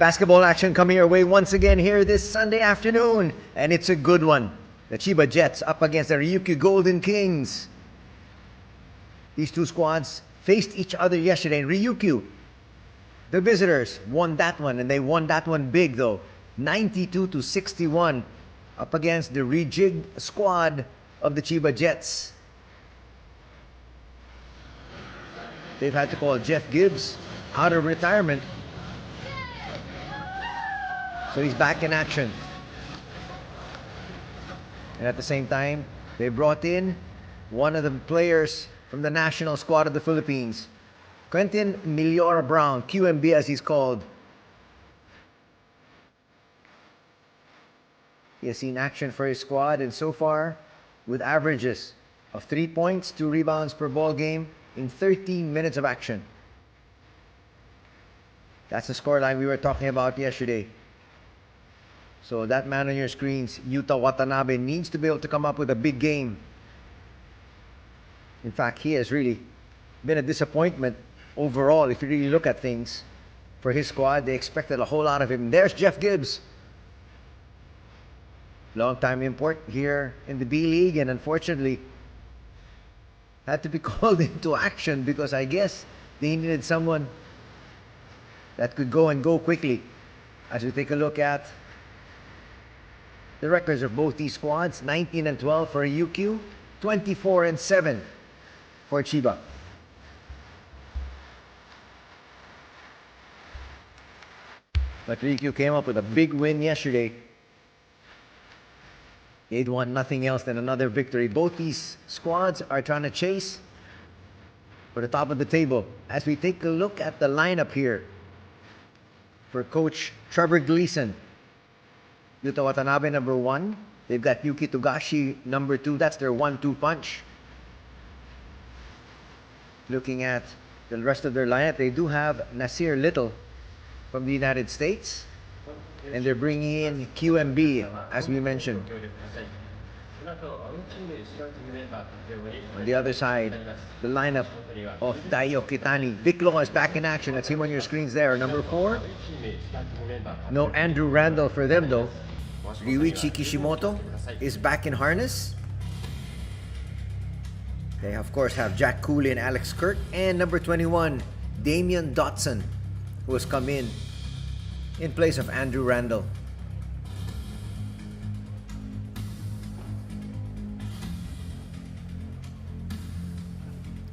Basketball action coming your way once again here this Sunday afternoon, and it's a good one. The Chiba Jets up against the Ryukyu Golden Kings. These two squads faced each other yesterday, and Ryukyu, the visitors, won that one, and they won that one big though, 92-61, up against the rejigged squad of the Chiba Jets. They've had to call Jeff Gibbs out of retirement, so he's back in action. And at the same time, they brought in one of the players from the national squad of the Philippines, Quentin Miliora Brown, QMB as he's called. He has seen action for his squad, and so far, with averages of 3 points, 2 rebounds per ball game in 13 minutes of action. That's the scoreline we were talking about yesterday. So that man on your screens, Yuta Watanabe, needs to be able to come up with a big game. In fact, he has really been a disappointment overall if you really look at things. For his squad, they expected a whole lot of him. There's Jeff Gibbs. Long-time import here in the B-League, and unfortunately had to be called into action because I guess they needed someone that could go quickly. As we take a look at the records of both these squads, 19-12 for Ryukyu, 24-7 for Chiba. But Ryukyu came up with a big win yesterday. They'd want nothing else than another victory. Both these squads are trying to chase for the top of the table. As we take a look at the lineup here for Coach Trevor Gleason, Yuta Watanabe number 1. They've got Yuki Togashi number 2. That's their 1-2 punch. Looking at the rest of their lineup, they do have Nasir Little from the United States. And they're bringing in QMB, as we mentioned. On the other side, the lineup of Dayo Kitani. Vic Long is back in action. That's him on your screens there. Number 4. No Andrew Randall for them though. Ryuichi Kishimoto is back in harness. They of course have Jack Cooley and Alex Kirk. And number 21, Damian Dotson, who has come in place of Andrew Randall.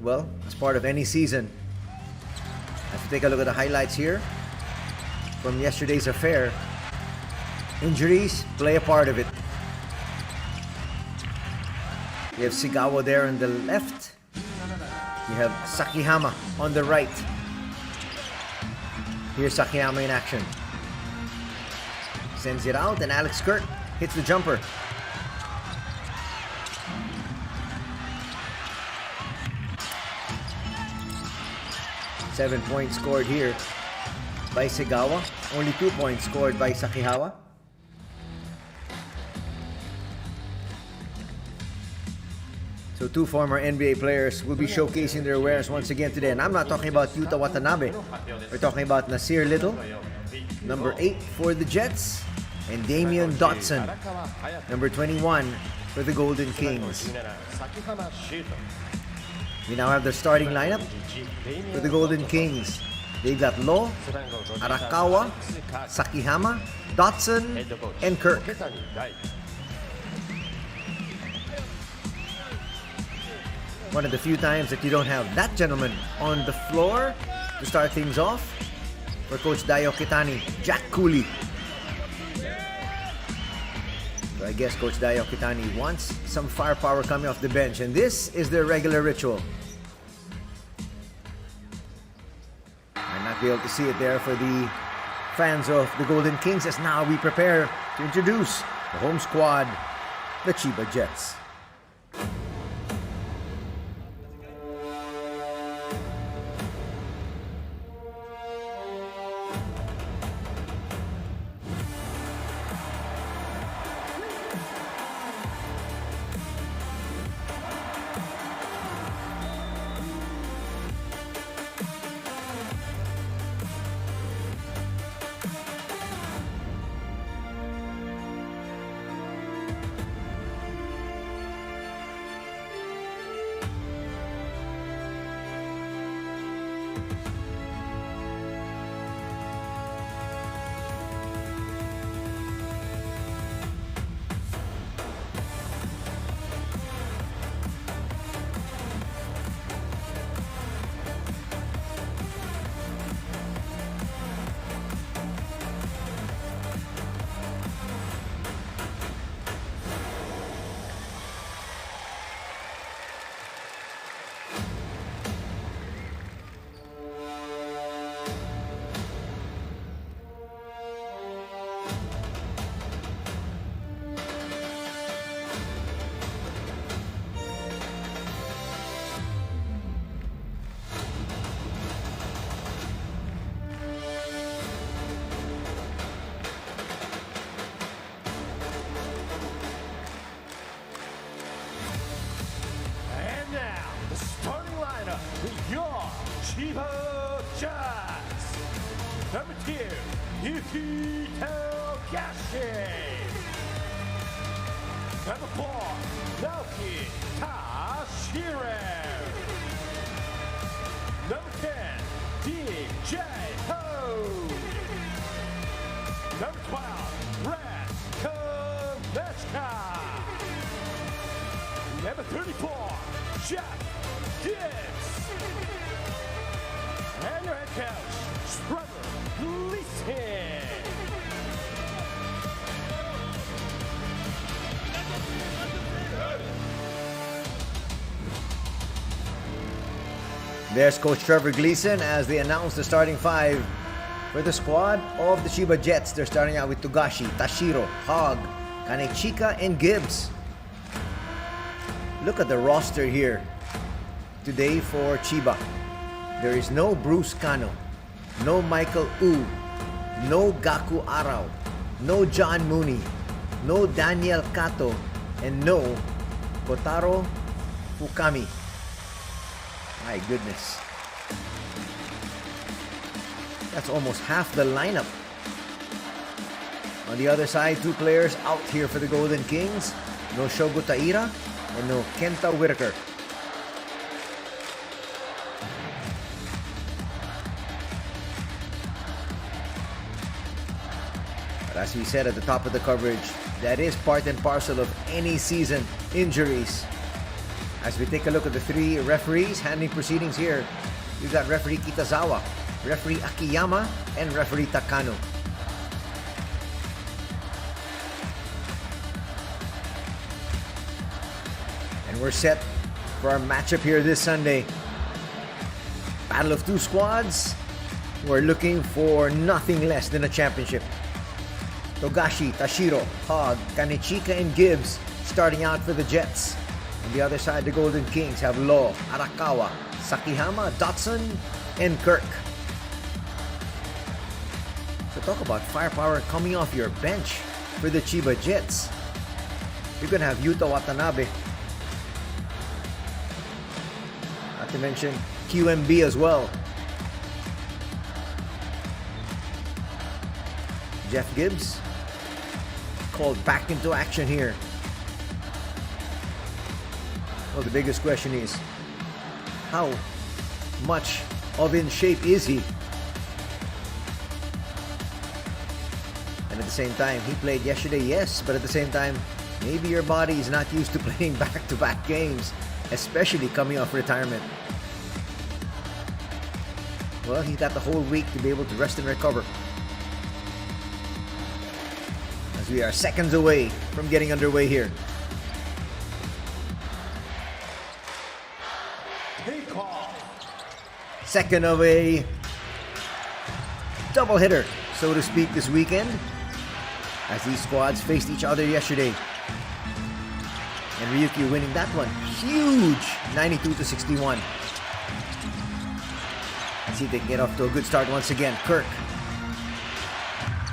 Well, as part of any season, as we take a look at the highlights here from yesterday's affair, injuries play a part of it. You have Sigawa there on the left. You have Sakihama on the right. Here's Sakihama in action. Sends it out, and Alex Kirk hits the jumper. Seven points scored here by Sigawa. Only 2 points scored by Sakihama. So 2 former NBA players will be showcasing their wares once again today. And I'm not talking about Yuta Watanabe. We're talking about Nasir Little, number 8 for the Jets, and Damian Dotson, number 21 for the Golden Kings. We now have the starting lineup for the Golden Kings. They've got Lo, Arakawa, Sakihama, Dotson, and Kirk. One of the few times that you don't have that gentleman on the floor to start things off. For Coach Dayo Kitani, Jack Cooley. So I guess Coach Dayo Kitani wants some firepower coming off the bench, and this is their regular ritual. Might not be able to see it there for the fans of the Golden Kings, as now we prepare to introduce the home squad, the Chiba Jets. Number 4, Naoki Tashiro. Number 10, DJ Ho. Number 12, Red Konechka. Number 34, Jeff Gibbs. And your head coach, Trevor Leeson. There's Coach Trevor Gleason as they announce the starting five for the squad of the Chiba Jets. They're starting out with Togashi, Tashiro, Hog, Kanechika, and Gibbs. Look at the roster here today for Chiba. There is no Bruce Kano, no Michael Wu, no Gaku Arao, no John Mooney, no Daniel Kato, and no Kotaro Fukami. My goodness. That's almost half the lineup. On the other side, two players out here for the Golden Kings. No Shogo Taira and no Kenta Whitaker. But as we said at the top of the coverage, that is part and parcel of any season, injuries. As we take a look at the three referees handling proceedings here, we've got referee Kitazawa, referee Akiyama, and referee Takano. And we're set for our matchup here this Sunday. Battle of two squads. We're looking for nothing less than a championship. Togashi, Tashiro, Hog, Kanechika, and Gibbs starting out for the Jets. On the other side, the Golden Kings have Law, Arakawa, Sakihama, Dotson, and Kirk. So talk about firepower coming off your bench for the Chiba Jets. You're going to have Yuta Watanabe. Not to mention QMB as well. Jeff Gibbs called back into action here. Well, the biggest question is, how much of in shape is he? And at the same time, he played yesterday, yes, but at the same time, maybe your body is not used to playing back-to-back games, especially coming off retirement. Well, he's got the whole week to be able to rest and recover. As we are seconds away from getting underway here. Second of a double hitter, so to speak, this weekend, as these squads faced each other yesterday. And Ryukyu winning that one. Huge! 92-61. Let's see if they can get off to a good start once again. Kirk.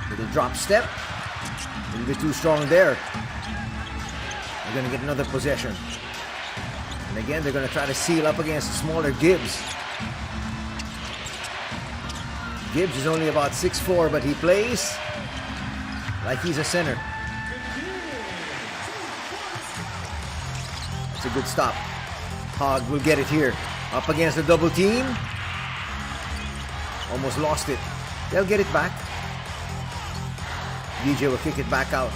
Little drop step. A little bit too strong there. They're going to get another possession. And again, they're going to try to seal up against the smaller Gibbs. Gibbs is only about 6'4", but he plays like he's a center. It's a good stop. Hog will get it here. Up against the double team. Almost lost it. They'll get it back. DJ will kick it back out.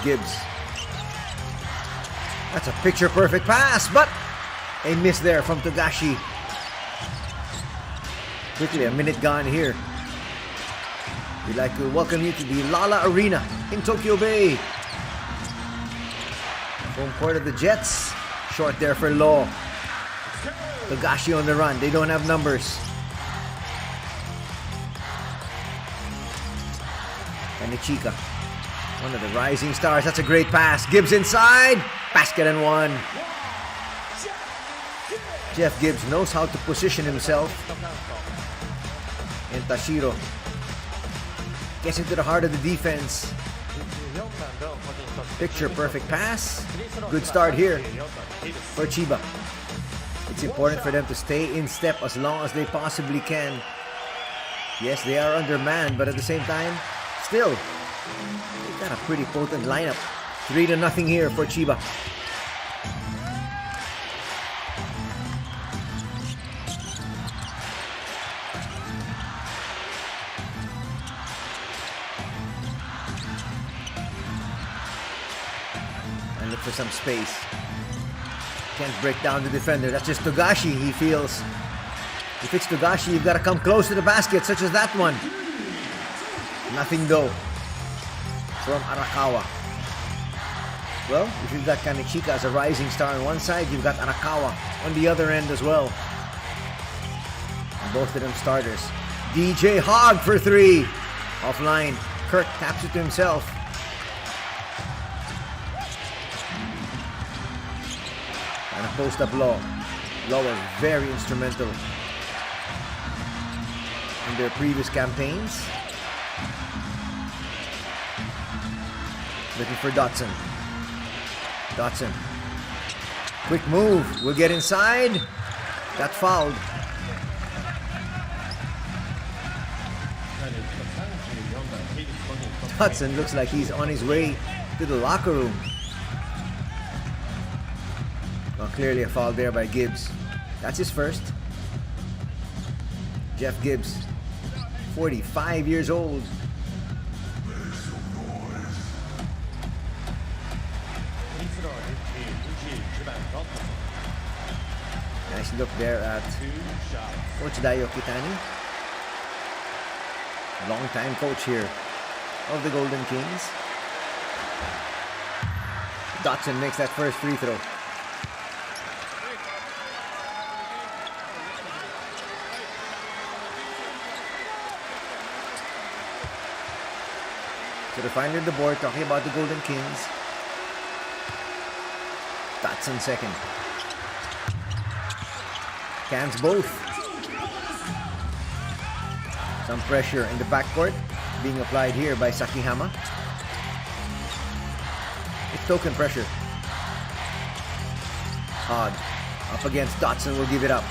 Gibbs. That's a picture-perfect pass, but a miss there from Togashi. Quickly, a minute gone here. We'd like to welcome you to the Lala Arena in Tokyo Bay. Home court of the Jets. Short there for Law. Togashi on the run. They don't have numbers. Kanechika, one of the rising stars. That's a great pass. Gibbs inside. Basket and one. Jeff Gibbs knows how to position himself. And Tashiro gets into the heart of the defense. Picture perfect pass. Good start here for Chiba. It's important for them to stay in step as long as they possibly can. Yes, they are undermanned, but at the same time, still, they've got a pretty potent lineup. 3-0 here for Chiba. And look for some space. Can't break down the defender. That's just Togashi, he feels. If it's Togashi, you've got to come close to the basket, such as that one. Nothing though from Arakawa. Well, if you've got Kanechika as a rising star on one side, you've got Arakawa on the other end as well. And both of them starters. DJ Hogg for 3. Offline. Kirk taps it to himself. And a post-up Law. Law was very instrumental in their previous campaigns. Looking for Dotson. Dotson. Quick move. Will get inside. Got fouled. Dotson looks like he's on his way to the locker room. Well, clearly a foul there by Gibbs. That's his first. Jeff Gibbs, 45 years old. Nice look there at Coach Dayo Kitani. Long-time coach here of the Golden Kings. Dotson makes that first free throw. So the final on the board, talking about the Golden Kings. Dotson second. Cans both. Some pressure in the backcourt being applied here by Sakihama. It's token pressure. Hogg up against Dotson, will give it up.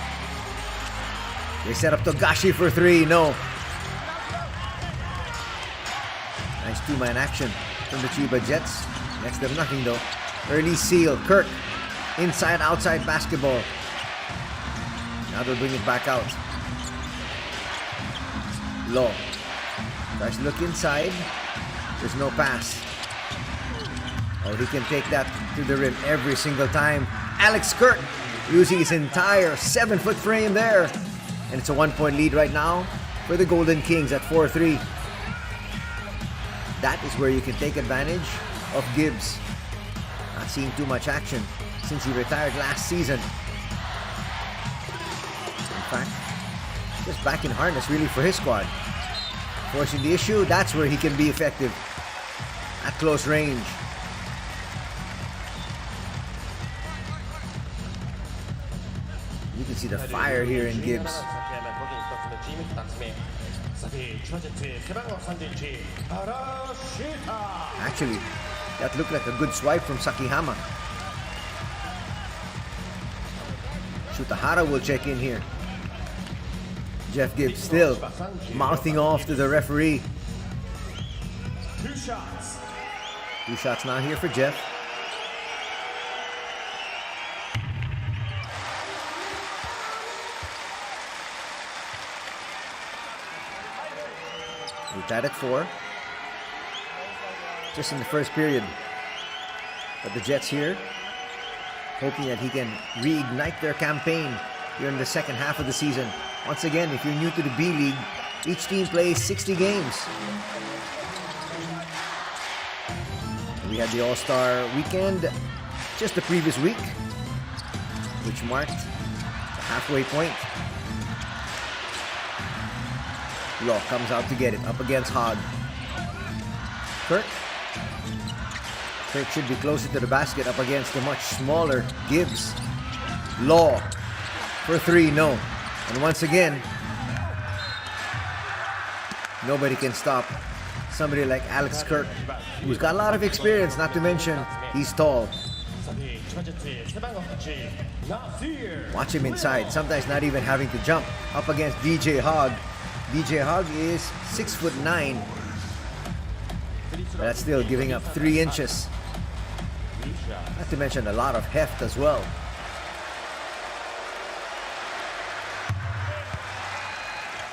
They set up Togashi for 3. No. Nice two-man action from the Chiba Jets. Next them nothing though. Early seal. Kirk. Inside-outside basketball. Now they'll bring it back out. Law. Tries to look inside. There's no pass. Oh, he can take that to the rim every single time. Alex Kirk using his entire 7-foot frame there. And it's a 1-point lead right now for the Golden Kings at 4-3. That is where you can take advantage of Gibbs. Not seeing too much action since he retired last season. In fact, just back in harness really for his squad. Forcing the issue, that's where he can be effective at close range. You can see the fire here in Gibbs. Actually, that looked like a good swipe from Sakihama. Shutahara will check in here. Jeff Gibbs still mouthing off to the referee. 2 shots. 2 shots now here for Jeff. We're tied at 4. Just in the first period. But the Jets here, hoping that he can reignite their campaign here in the second half of the season. Once again, if you're new to the B-League, each team plays 60 games. We had the All-Star weekend just the previous week, which marked the halfway point. Law comes out to get it, up against Hogg. Kirk. Kirk should be closer to the basket, up against the much smaller Gibbs. Law for 3, no. And once again, nobody can stop somebody like Alex Kirk, who's got a lot of experience, not to mention he's tall. Watch him inside, sometimes not even having to jump. Up against DJ Hogg. DJ Hog is 6'9", but that's still giving up 3 inches. Not to mention a lot of heft as well.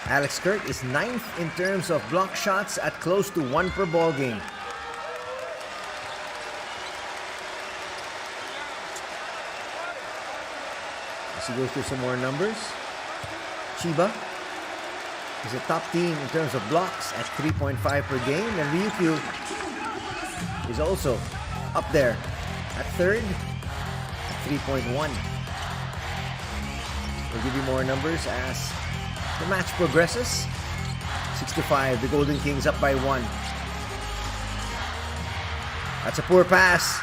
Alex Kurt is 9th in terms of block shots at close to 1 per ball game. As he goes through some more numbers, Chiba is a top team in terms of blocks at 3.5 per game, and Ryukyu is also up there at 3rd at 3.1. We'll give you more numbers as the match progresses. 6-5, the Golden Kings up by 1. That's a poor pass.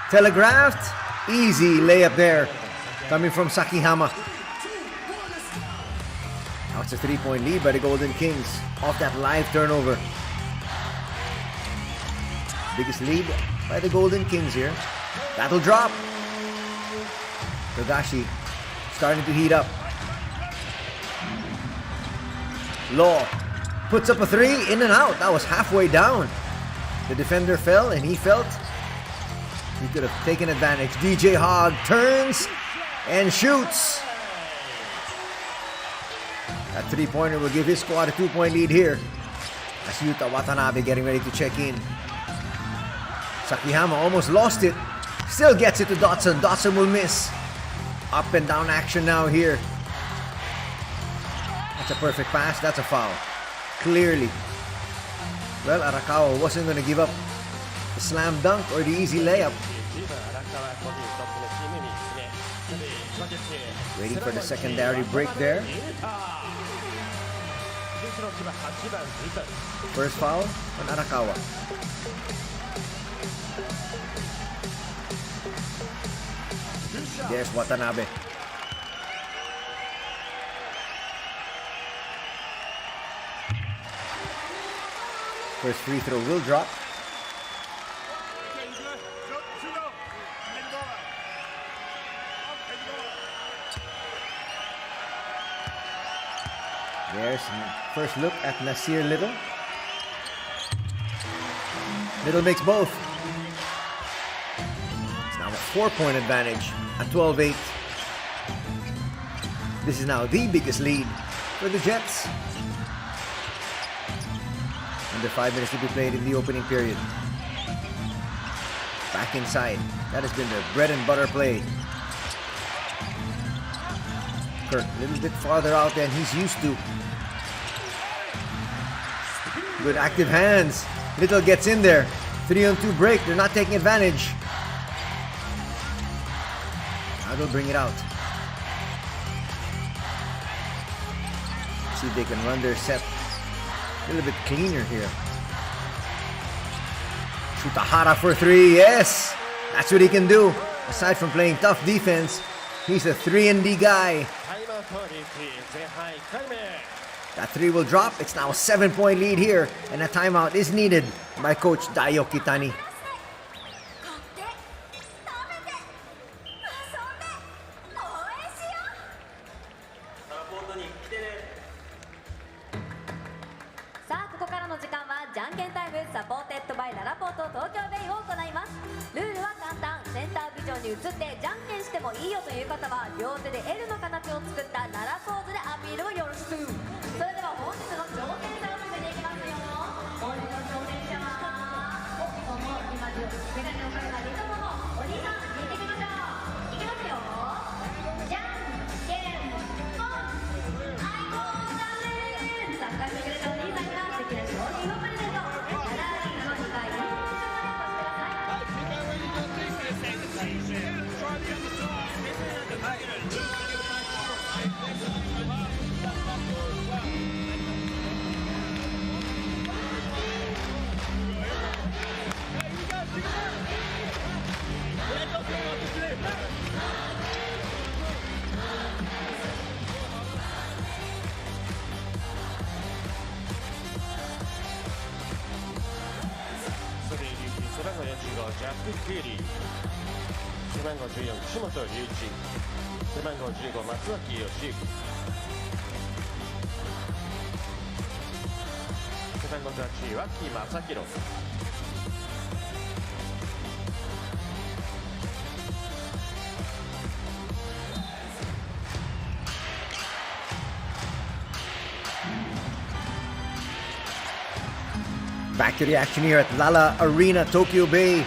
Telegraphed. Easy layup there coming from Sakihama. Now it's a 3-point lead by the Golden Kings off that live turnover. Biggest lead by the Golden Kings here. That'll drop. Togashi starting to heat up. Law puts up a 3, in and out. That was halfway down. The defender fell and he felt he could have taken advantage. DJ Hog turns and shoots. That 3-pointer will give his squad a 2-point lead here. As Yuta Watanabe getting ready to check in. Sakihama almost lost it. Still gets it to Dotson. Dotson will miss. Up and down action now here. That's a perfect pass. That's a foul. Clearly. Well, Arakawa wasn't going to give up the slam dunk or the easy layup. Waiting for the secondary break there. First foul on Arakawa. There's Watanabe. First free throw will drop. There's first look at Nasir Little. Little makes both. It's now a 4-point advantage at 12-8. This is now the biggest lead for the Jets. Under 5 minutes to be played in the opening period. Back inside. That has been their bread and butter play. Kirk a little bit farther out than he's used to. Good active hands. Little gets in there. 3-on-2 break. They're not taking advantage. Now they'll bring it out. See if they can run their set a little bit cleaner here. Shutahara for 3. Yes! That's what he can do. Aside from playing tough defense, he's a 3-and-D guy. That 3 will drop. It's now a 7-point lead here, and a timeout is needed by Coach Dayo Kitani. Back to the action here at Lala Arena, Tokyo Bay.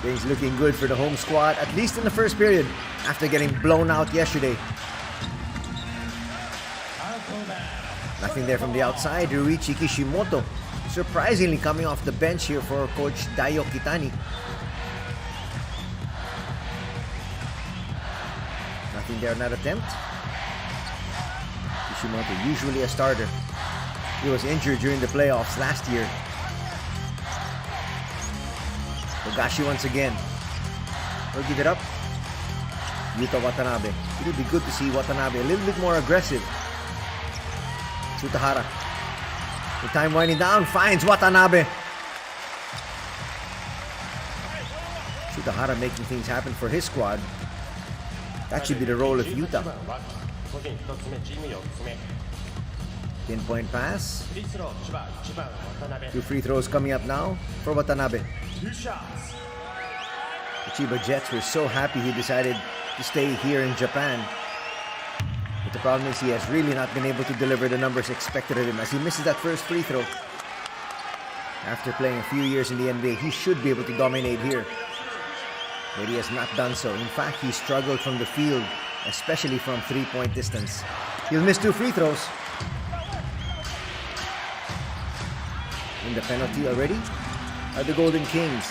Things looking good for the home squad, at least in the first period, after getting blown out yesterday. Nothing there from the outside. Ryukyu Kishimoto surprisingly coming off the bench here for Coach Dayo Kitani. Nothing there on that attempt. Kishimoto, usually a starter. He was injured during the playoffs last year. Togashi once again. He'll give it up. Yuta Watanabe. It would be good to see Watanabe a little bit more aggressive. Tsutahara. The time winding down, finds Watanabe. Tsutahara making things happen for his squad. That should be the role of Yuta. Pinpoint pass. 2 free throws coming up now for Watanabe. The Chiba Jets were so happy he decided to stay here in Japan. But the problem is he has really not been able to deliver the numbers expected of him as he misses that first free throw. After playing a few years in the NBA, he should be able to dominate here. But he has not done so. In fact, he struggled from the field, especially from 3-point distance. He'll miss 2 free throws. And the penalty already are the Golden Kings.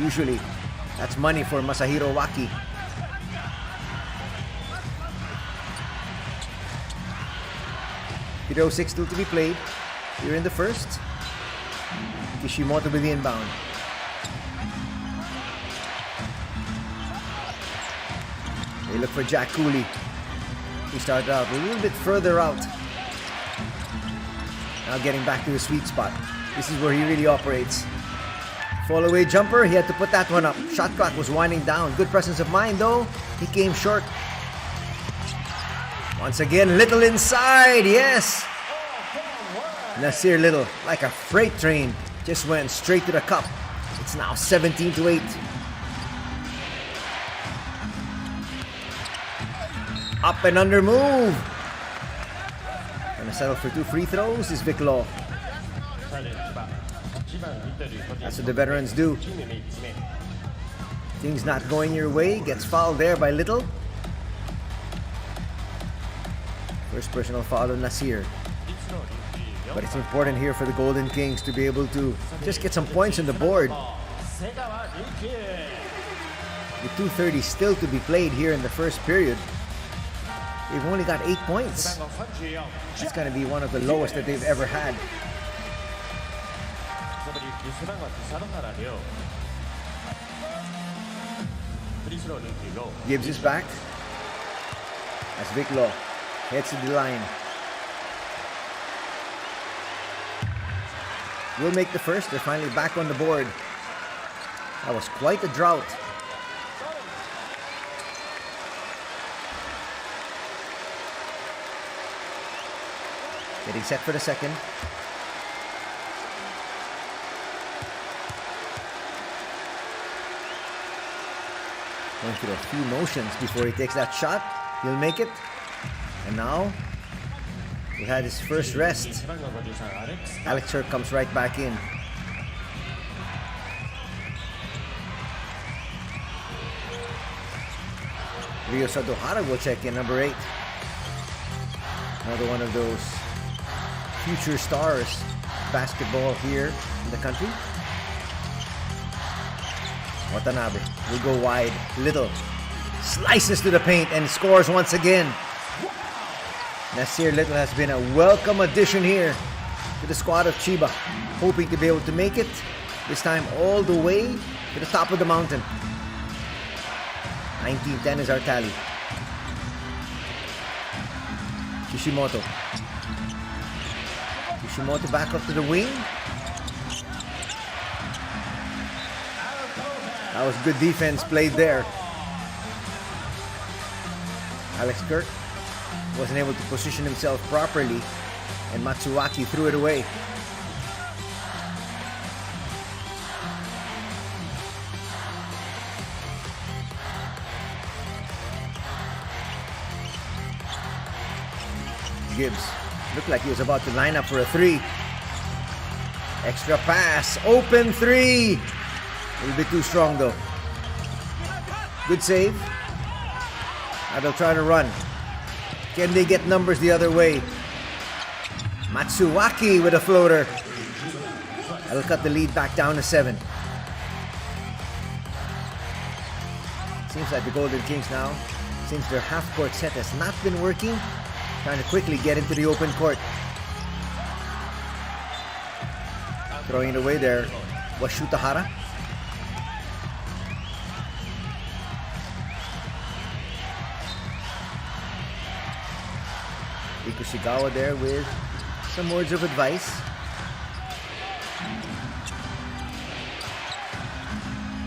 Usually, that's money for Masahiro Waki. .06 still to be played here in the first. Kishimoto with the inbound. They look for Jack Cooley. He started out a little bit further out. Now getting back to the sweet spot. This is where he really operates. Fall away jumper, he had to put that one up. Shot clock was winding down. Good presence of mind though. He came short. Once again, Little inside, yes! Nasir Little, like a freight train, just went straight to the cup. It's now 17-8. Up and under move. Gonna settle for 2 free throws is Vic Law. That's what the veterans do. Things not going your way, gets fouled there by Little. First personal foul of Nasir. But it's important here for the Golden Kings to be able to just get some points on the board. With 2:30 still to be played here in the first period, they've only got 8 points. It's going to be one of the lowest that they've ever had. Gibbs is back as Vic Law heads to the line. Will make the first. They're finally back on the board. That was quite a drought. Getting set for the second. Going through a few motions before he takes that shot. He'll make it. And now, he had his first rest. Alex Herc comes right back in. Ryo Sadohara will check in, number 8. Another one of those future stars basketball here in the country. Watanabe will go wide. Little slices to the paint and scores once again. Nasir Little has been a welcome addition here to the squad of Chiba, hoping to be able to make it, this time all the way to the top of the mountain. 19-10 is our tally. Kishimoto. Kishimoto back up to the wing. That was good defense played there. Alex Kirk wasn't able to position himself properly, and Matsuwaki threw it away. Gibbs looked like he was about to line up for a three. Extra pass, open three. A little bit too strong though. Good save. Now they'll try to run. Can they get numbers the other way? Matsuwaki with a floater. That'll cut the lead back down to 7. Seems like the Golden Kings now, since their half-court set has not been working, trying to quickly get into the open court. Throwing it away there was Shutahara. Ikushikawa there with some words of advice.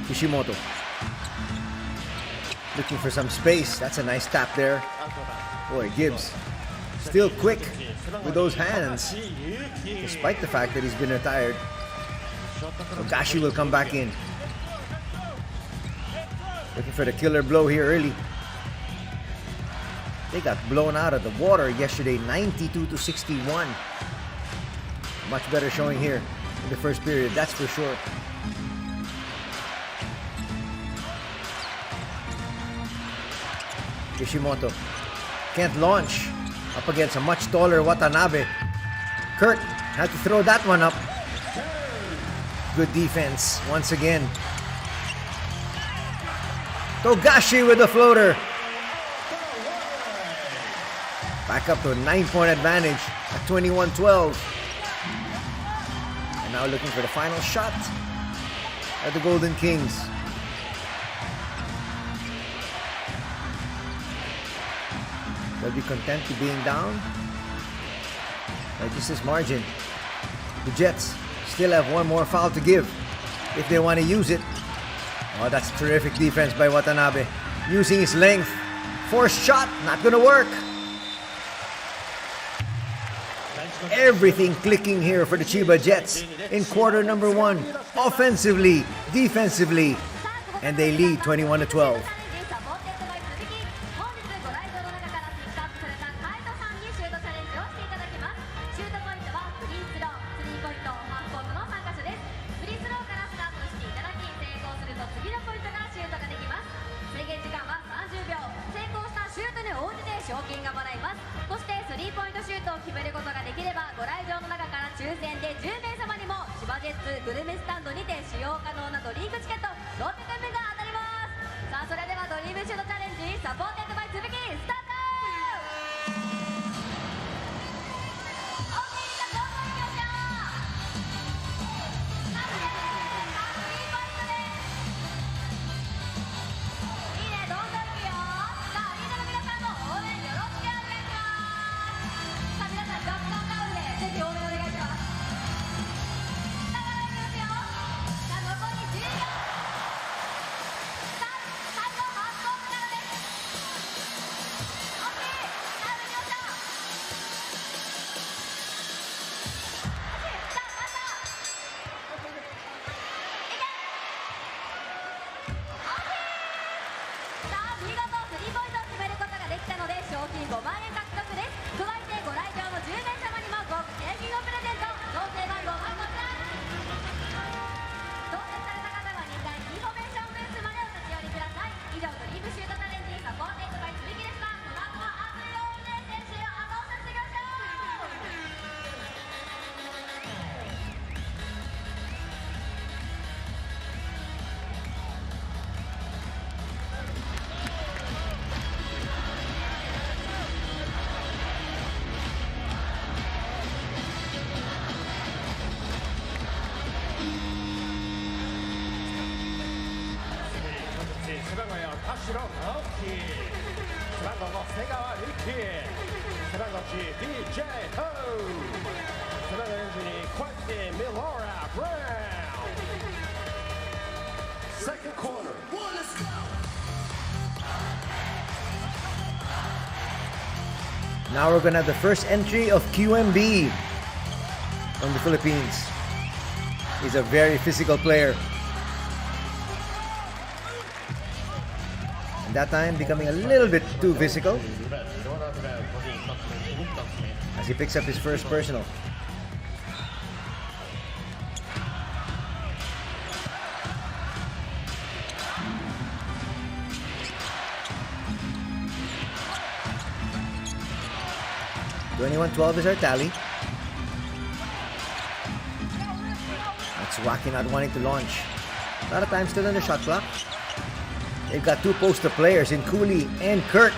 Kishimoto looking for some space. That's a nice tap there. Boy, Gibbs still quick with those hands, despite the fact that he's been retired. Ogashi will come back in. Looking for the killer blow here early. They got blown out of the water yesterday, 92-61. Much better showing here in the first period, that's for sure. Kishimoto can't launch up against a much taller Watanabe. Kurt had to throw that one up. Good defense once again. Togashi with the floater. Back up to a 9-point advantage at 21-12. And now looking for the final shot at the Golden Kings. They'll be content to being down by just this margin. The Jets still have one more foul to give if they want to use it. Oh, that's terrific defense by Watanabe. Using his length. Forced shot, not gonna work. Everything clicking here for the Chiba Jets in quarter number 1. Offensively, defensively. And they lead 21-12. 背番号5瀬川力背番号10 DJ Ho 背番号42 Quentin Milora Brown. Second quarter. Let's go. Now we're gonna have the first entry of QMB from the Philippines. He's a very physical player. And that time becoming a little bit too physical as he picks up his first personal. $21-12 is our tally. That's Wacky not wanting to launch. A lot of time still on the shot clock. They've got two poster players in Cooley and Kirk.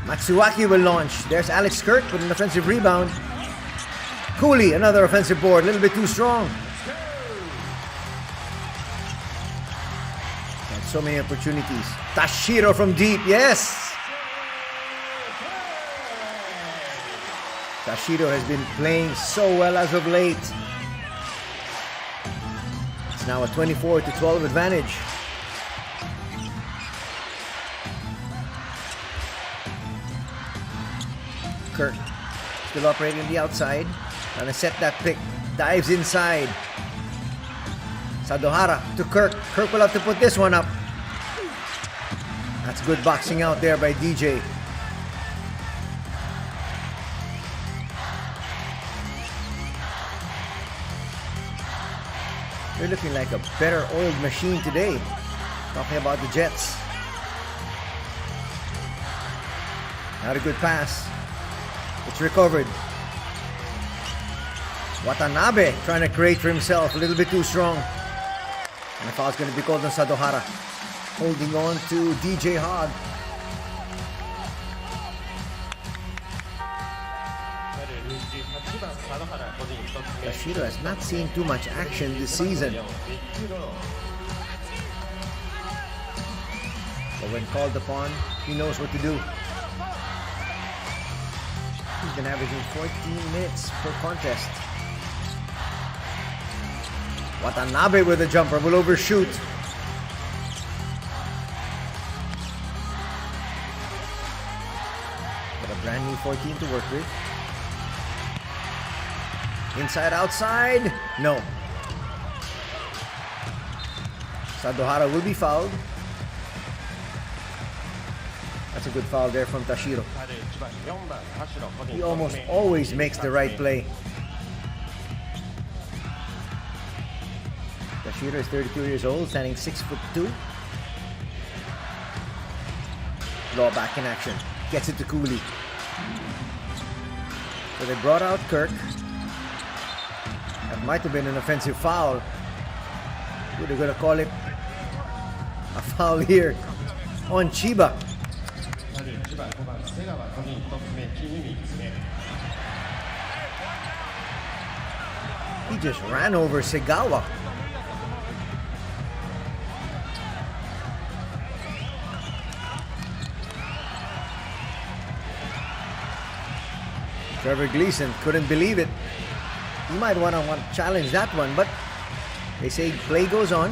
Matsuwaki will launch. There's Alex Kirk with an offensive rebound. Cooley, another offensive board, a little bit too strong. Had so many opportunities. Tashiro from deep, yes! Tashiro has been playing so well as of late. It's now a 24-12 advantage. Kirk still operating on the outside. Trying to set that pick. Dives inside. Sadohara to Kirk. Kirk will have to put this one up. That's good boxing out there by DJ. They're looking like a better oiled machine today. Talking about the Jets. Not a good pass. It's recovered. Watanabe trying to create for himself. A little bit too strong. And the foul's going to be called on Sadohara. Holding on to DJ Hogg. Tashiro has not seen too much action this season. But when called upon, he knows what to do. He's been averaging 14 minutes per contest. Watanabe with a jumper will overshoot. Got a brand new 14 to work with. Inside, outside. No. Sadohara will be fouled. That's a good foul there from Tashiro. He almost always makes the right play. Tashiro is 32 years old, standing 6'2". Law back in action. Gets it to Cooley. So they brought out Kirk. That might have been an offensive foul. They're going to call it a foul here on Chiba. He just ran over Segawa. Trevor Gleason couldn't believe it. You might want to challenge that one, but they say play goes on.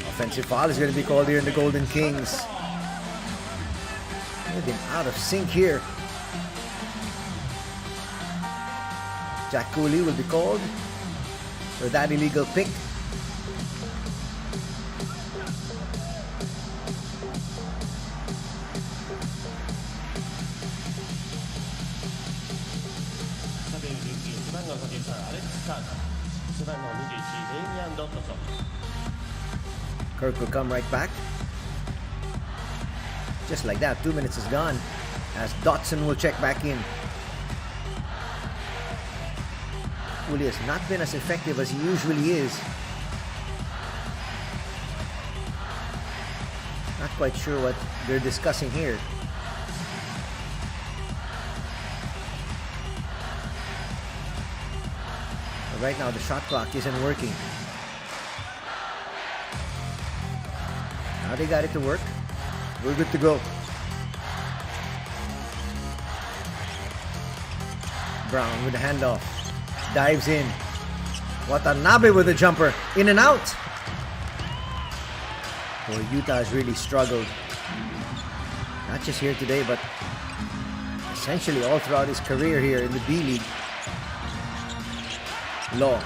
Offensive foul is going to be called here in the Golden Kings. They've been out of sync here. Jack Cooley will be called for that illegal pick. Kirk will come right back. Just like that, 2 minutes is gone as Dotson will check back in. Cooley has not been as effective as he usually is. Not quite sure what they're discussing here. But right now the shot clock isn't working. Now they got it to work. We're good to go. Brown with the handoff. Dives in. Watanabe with a jumper. In and out. Boy, Utah has really struggled. Not just here today, but essentially all throughout his career here in the B-League. Law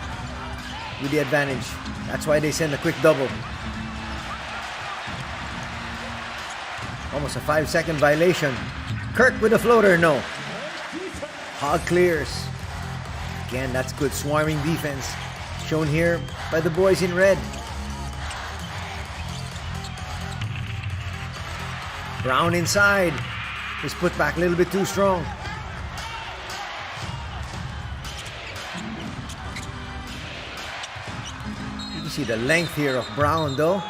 with the advantage. That's why they send a quick double. Almost a 5-second violation. Kirk with a floater, no. Hog clears. Again, that's good swarming defense. Shown here by the boys in red. Brown inside. His putback a little bit too strong. You can see the length here of Brown though.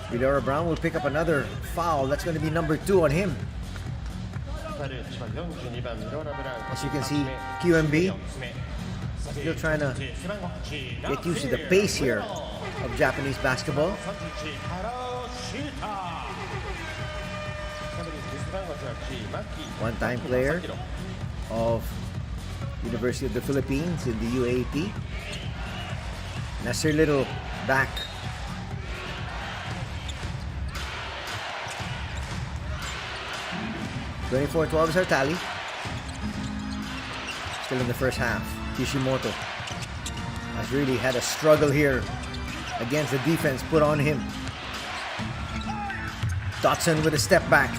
Vidora Brown will pick up another foul. That's going to be number 2 on him. As you can see, QMB still trying to get used to the pace here of Japanese basketball. One-time player of University of the Philippines in the UAAP. Nasir Little back. (24-12) is our tally. Still in the first half. Kishimoto has really had a struggle here against the defense put on him. Dotson with a step back.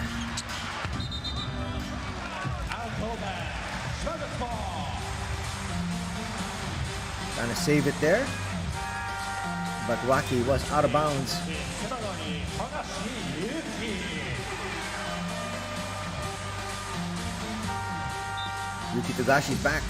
Trying to save it there. But Waki was out of bounds. Yuki Togashi's back.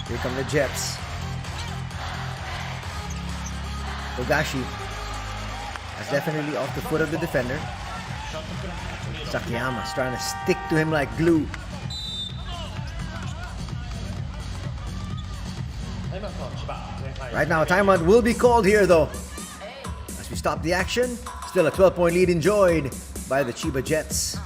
Here come the Jets. Togashi is definitely off the foot of the defender. Sakiyama's trying to stick to him like glue. Right now, a timeout will be called here though. As we stop the action, still a 12-point lead enjoyed by the Chiba Jets.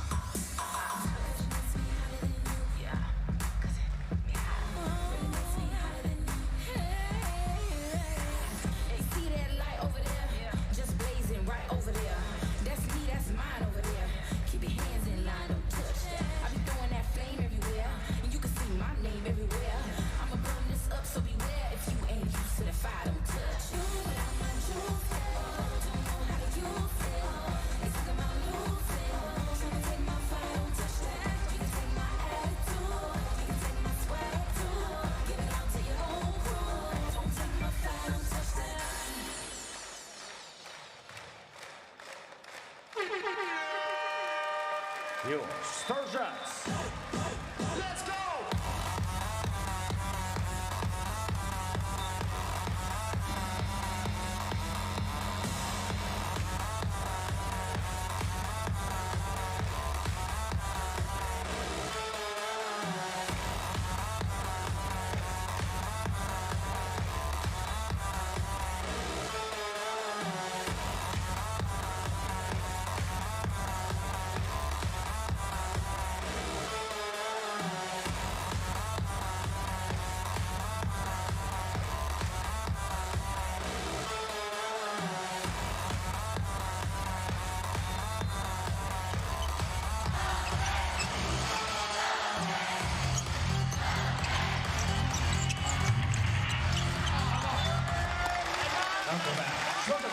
Your Star Jets. Let's go!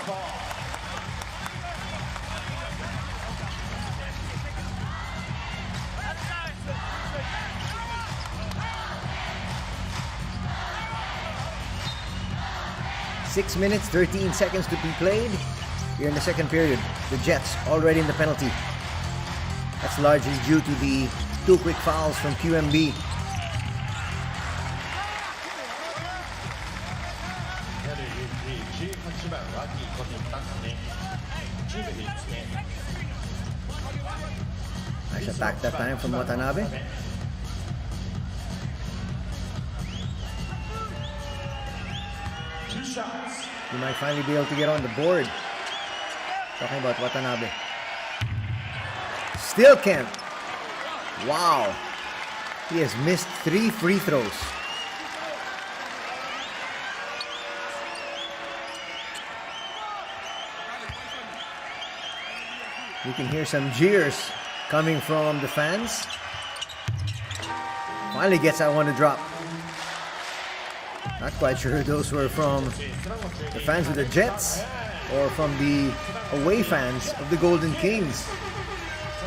Ball. 6 minutes, 13 seconds to be played here in the second period. The Jets already in the penalty. That's largely due to the 2 quick fouls from QMB. 18番ワキコミタスねチームでですね Nice attack that time from Watanabe. Two shots. He might finally be able to get on the board. Talking about Watanabe. Still can't. Wow. He has missed 3 free throws. You can hear some jeers coming from the fans. Finally gets that one to drop. Not quite sure those were from the fans of the Jets or from the away fans of the Golden Kings.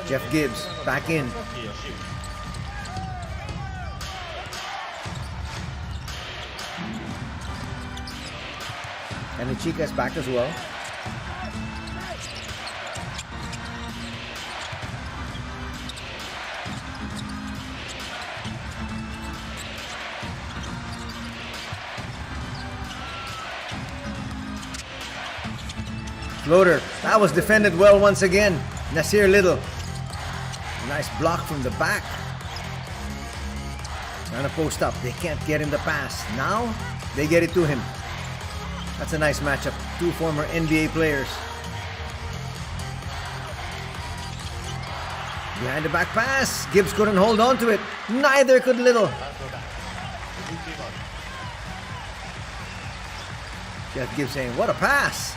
Jeff Gibbs back in. And the Chika's back as well. Floater. That was defended well once again. Nasir Little. Nice block from the back. Trying to post up. They can't get him the pass. Now, they get it to him. That's a nice matchup. 2 former NBA players. Behind the back pass. Gibbs couldn't hold on to it. Neither could Little. Jeff Gibbs saying, what a pass.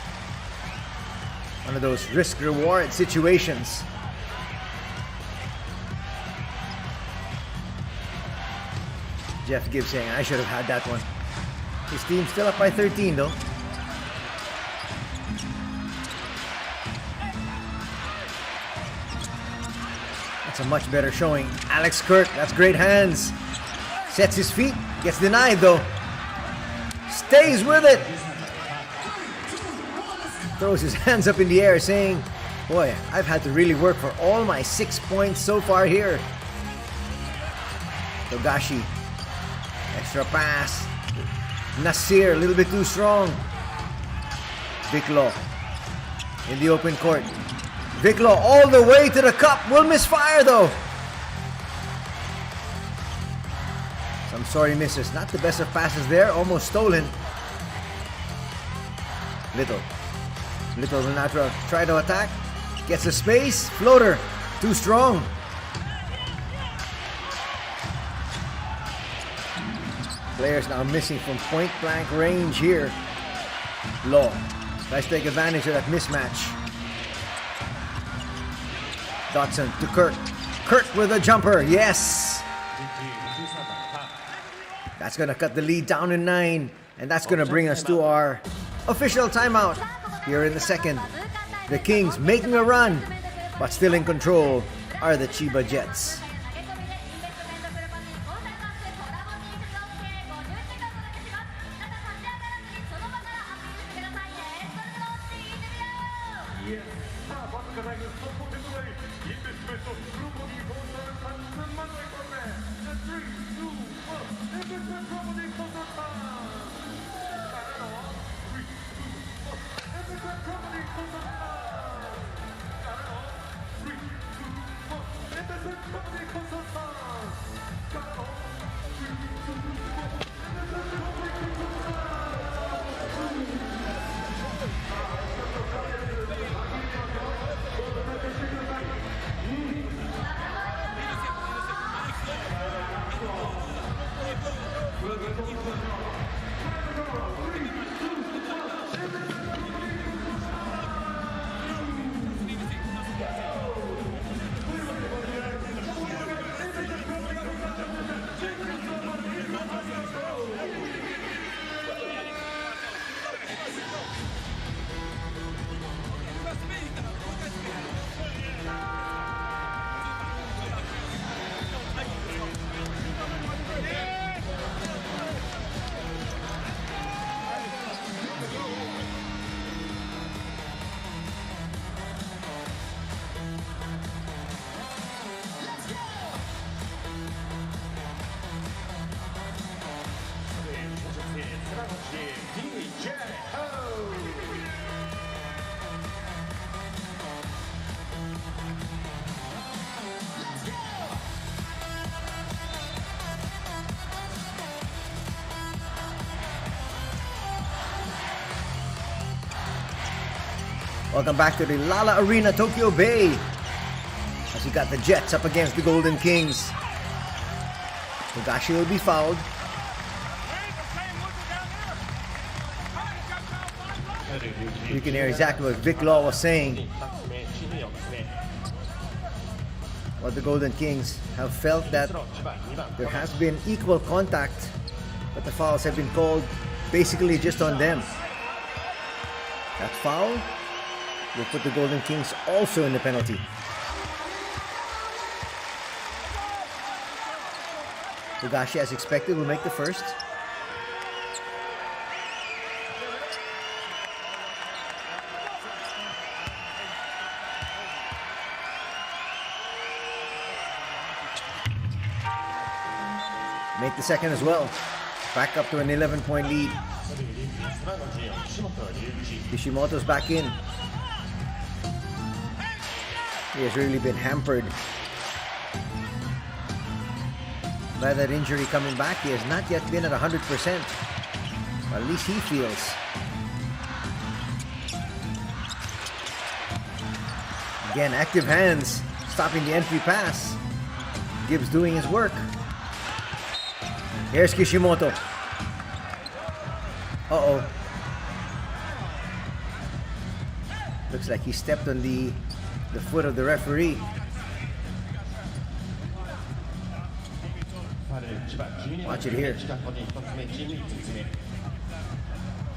One of those risk-reward situations. Jeff Gibbs saying, I should have had that one. His team's still up by 13 though. That's a much better showing. Alex Kirk, that's great hands. Sets his feet, gets denied though. Stays with it. Throws his hands up in the air saying, boy, I've had to really work for all my 6 points so far here. Togashi. Extra pass. Nasir, a little bit too strong. Viklo in the open court. Viklo all the way to the cup. Will misfire though. Some sorry misses. Not the best of passes there. Almost stolen. Little will not try to attack. Gets the space. Floater. Too strong. Players now missing from point blank range here. Law tries to take advantage of that mismatch. Dotson to Kirk. Kirk with a jumper. Yes. That's going to cut the lead down to 9. And that's going to bring us to our official timeout here in the second. The Kings making a run, but still in control are the Chiba Jets. Welcome back to the Lala Arena, Tokyo Bay. As we got the Jets up against the Golden Kings. Togashi will be fouled. You can hear exactly what Vic Law was saying. What the Golden Kings have felt that there has been equal contact, but the fouls have been called basically just on them. That foul will put the Golden Kings also in the penalty. Togashi, as expected, will make the first. Make the second as well. Back up to an 11-point lead. Kishimoto's back in. He has really been hampered by that injury coming back. He has not yet been at 100%. Or at least he feels. Again, active hands stopping the entry pass. Gibbs doing his work. Here's Kishimoto. Uh-oh. Looks like he stepped on the foot of the referee. Watch it here.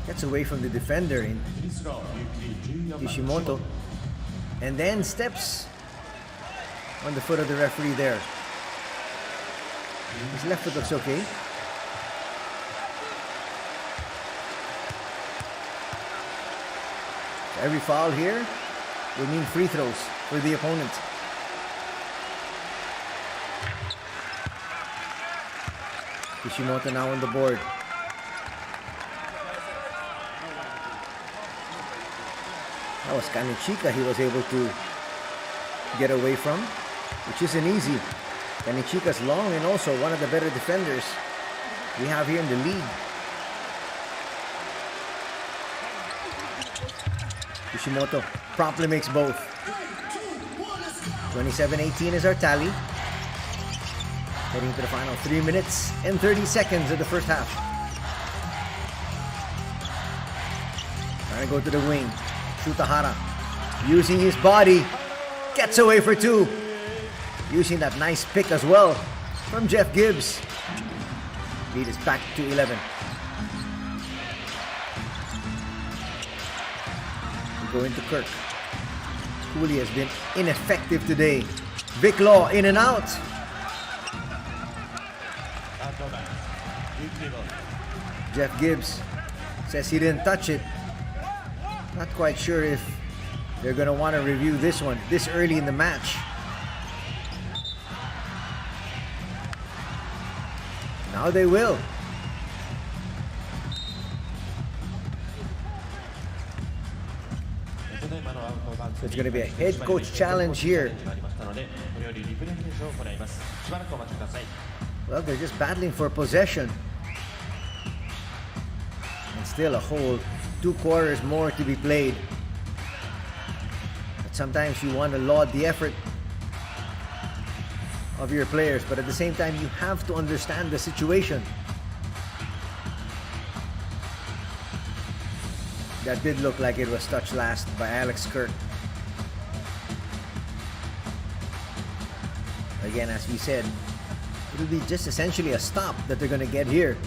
Gets away from the defender in Kishimoto. And then steps on the foot of the referee there. His left foot looks okay. So every foul here will mean free throws for the opponent. Kishimoto now on the board. That was Kanichika he was able to get away from, which isn't easy. Kanichika's long and also one of the better defenders we have here in the league. Kishimoto promptly makes both. 27-18 is our tally. Heading to the final 3 minutes and 30 seconds of the first half. Trying to go to the wing. Shutahara using his body. Gets away for two. Using that nice pick as well from Jeff Gibbs. Lead is back to 11. We go into Kirk. Cooley has been ineffective today. Vic Law in and out. Jeff Gibbs says he didn't touch it. Not quite sure if they're going to want to review this one this early in the match. Now they will. So it's going to be a head coach challenge here. Well, they're just battling for possession. And still a whole 2 quarters more to be played. But sometimes you want to laud the effort of your players, but at the same time you have to understand the situation. That did look like it was touched last by Alex Kirk. Again, as we said, it'll be just essentially a stop that they're going to get here.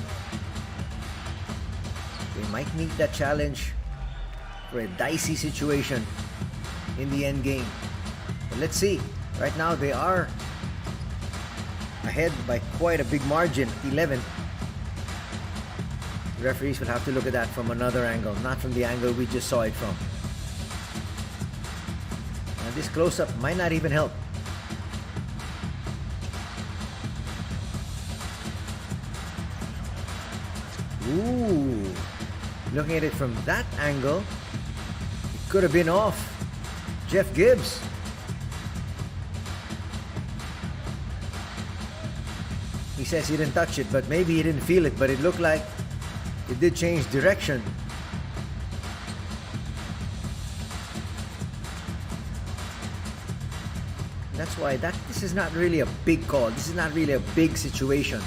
They might meet that challenge for a dicey situation in the end game. But let's see. Right now they are ahead by quite a big margin, 11. The referees will have to look at that from another angle, not from the angle we just saw it from. And this close-up might not even help. Ooh, looking at it from that angle, it could have been off Jeff Gibbs. He says he didn't touch it, but maybe he didn't feel it, but it looked like it did change direction. That's why this is not really a big call. This is not really a big situation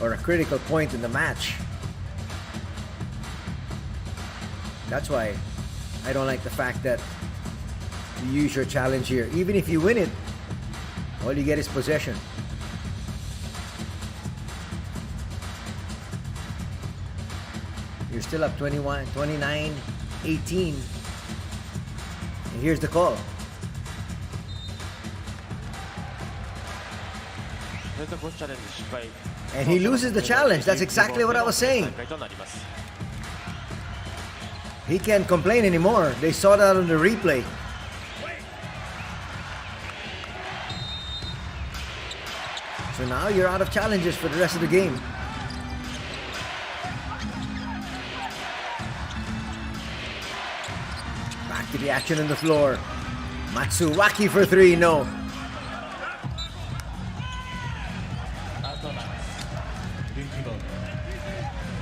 or a critical point in the match. That's why I don't like the fact that you use your challenge here. Even if you win it, all you get is possession. You're still up 29, 18. And here's the call. And he loses the challenge. That's exactly what I was saying. He can't complain anymore. They saw that on the replay. So now you're out of challenges for the rest of the game. Back to the action on the floor. Matsuwaki for three, no.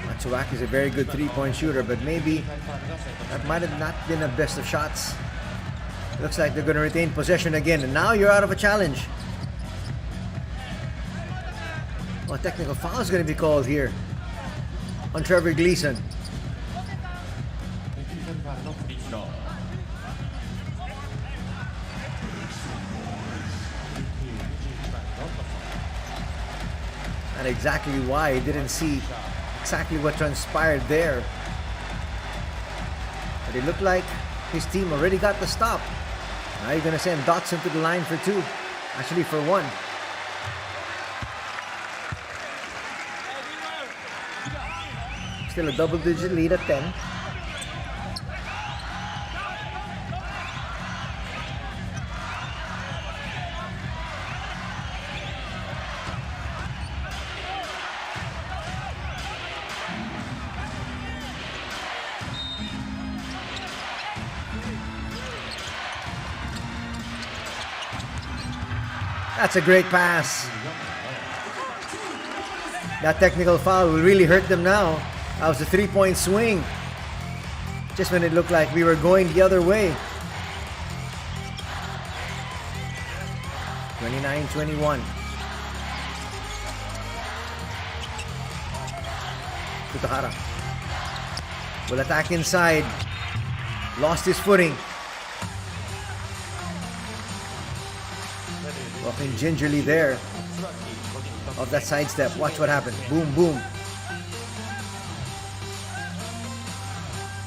Matsuwaki is a very good three-point shooter, but maybe that might have not been the best of shots. Looks like they're going to retain possession again, and now you're out of a challenge. Well, a technical foul is going to be called here on Trevor Gleason. Not exactly why. He didn't see exactly what transpired there. But it looked like his team already got the stop. Now you're going to send Dotson to the line for two. Actually for one. Still a double-digit lead at 10. That's a great pass. That technical foul will really hurt them now. That was a three-point swing. Just when it looked like we were going the other way. 29-21. Kutahara will attack inside. Lost his footing. Walking gingerly there. Of that sidestep. Watch what happened. Boom, boom.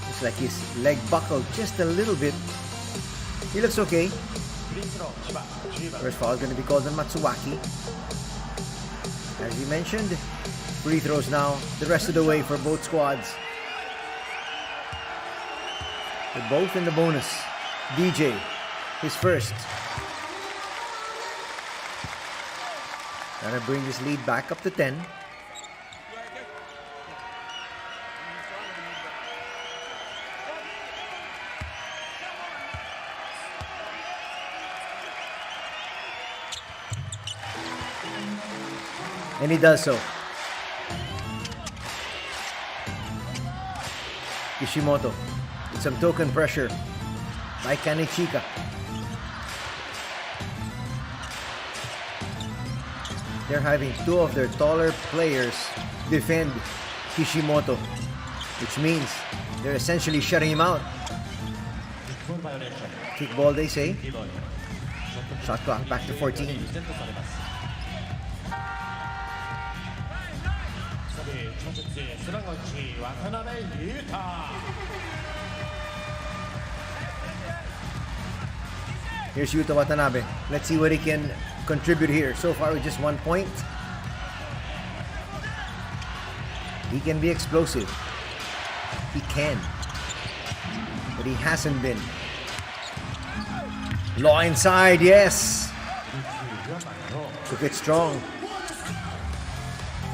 Looks like his leg buckled just a little bit. He looks okay. First foul is going to be called on Matsuwaki. As you mentioned, free throws now the rest of the way for both squads. They're both in the bonus. DJ, his first. Gonna bring this lead back up to 10. And he does so. Kishimoto with some token pressure by Kanichika. They're having two of their taller players defend Kishimoto, which means they're essentially shutting him out. Kick ball, they say. Shot clock back to 14. Here's Yuta Watanabe. Let's see what he can contribute here. So far with just 1 point. He can be explosive. He can. But he hasn't been. Law inside, yes. Took it strong.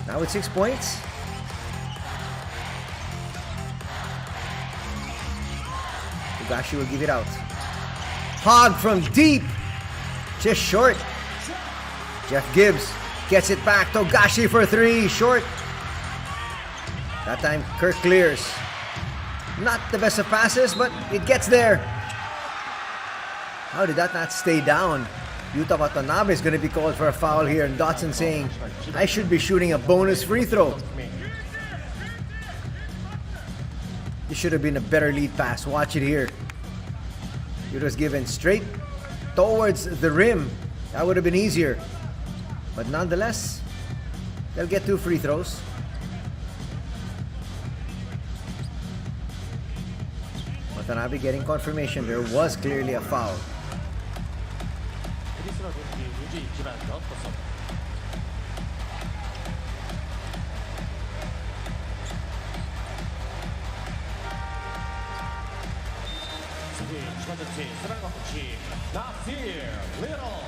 Now with 6 points. Togashi will give it out. Hog from deep. Just short. Jeff Gibbs gets it back. Togashi for three. Short. That time Kirk clears. Not the best of passes, but it gets there. How did that not stay down? Yuta Watanabe is going to be called for a foul here, and Dotson saying, I should be shooting a bonus free throw. This should have been a better lead pass. Watch it here. It was given straight towards the rim. That would have been easier. But nonetheless, they'll get 2 free throws. Watanabe getting confirmation. There was clearly a foul. Nasir Little.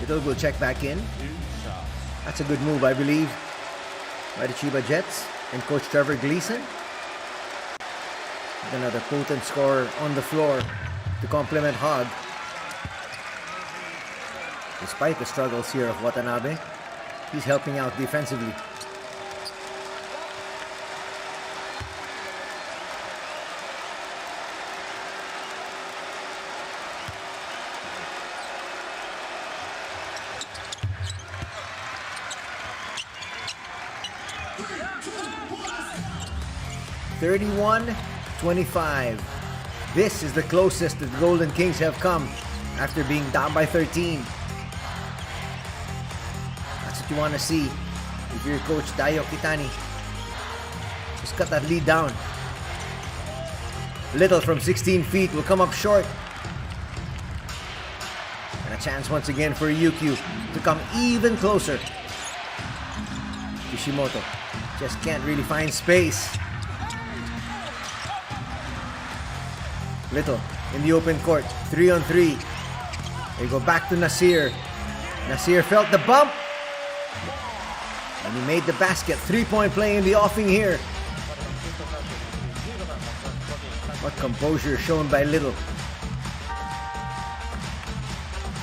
Little will check back in. That's a good move, I believe, by the Chiba Jets and Coach Trevor Gleason. Another potent scorer on the floor to complement Hog. Despite the struggles here of Watanabe, he's helping out defensively. (31-25). This is the closest that the Golden Kings have come after being down by 13. That's what you want to see if you're Coach Dayo Kitani. Just cut that lead down. Little from 16 feet will come up short. And a chance once again for Ryukyu to come even closer. Kishimoto just can't really find space. Little in the open court, 3-on-3. They go back to Nasir. Nasir felt the bump. And he made the basket. 3-point play in the offing here. What composure shown by Little.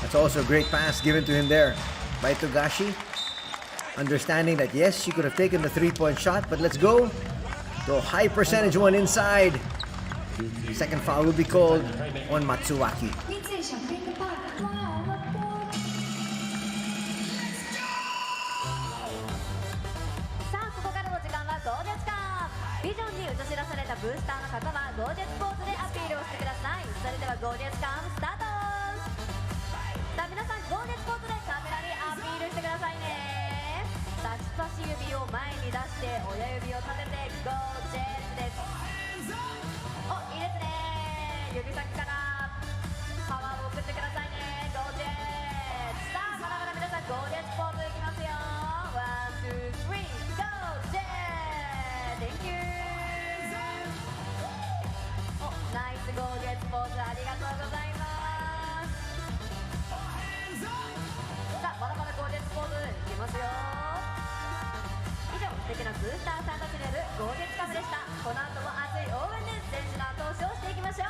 That's also a great pass given to him there by Togashi. Understanding that yes, she could have taken the 3-point shot, but let's go to a high percentage one inside. Second foul will be called on Matsuwaki. ビジョンに映し出されたブースターの方はゴージャスポーズでアピールをしてください。それではゴージャスカムスタート。さあ皆さんゴージャスポーズでカメラにアピールしてくださいね。差し指を前に出して親指を立ててゴージャスです。お、いいですね。指先からパワーを送ってくださいね。ゴージャス。さあまだまだ皆さんゴージャスポーズいきますよ。ワン、ツー、スリー、ゴージャス。Thank you。お、ナイスゴージャスポーズありがとうございます。さあまだまだゴージャスポーズいきますよ。以上、素敵なブースターさんたちによるゴージャスカムでした。この後も熱い応援で選手の後押しをしていきましょう。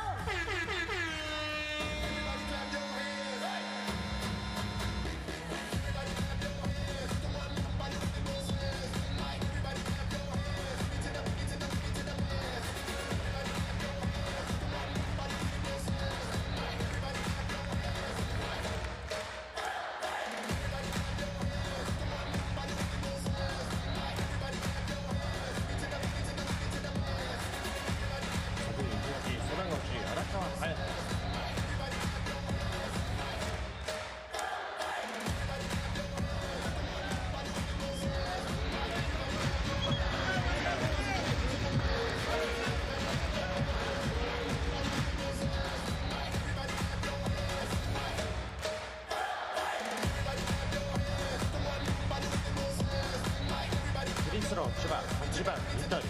Chiba, 8番、リトル。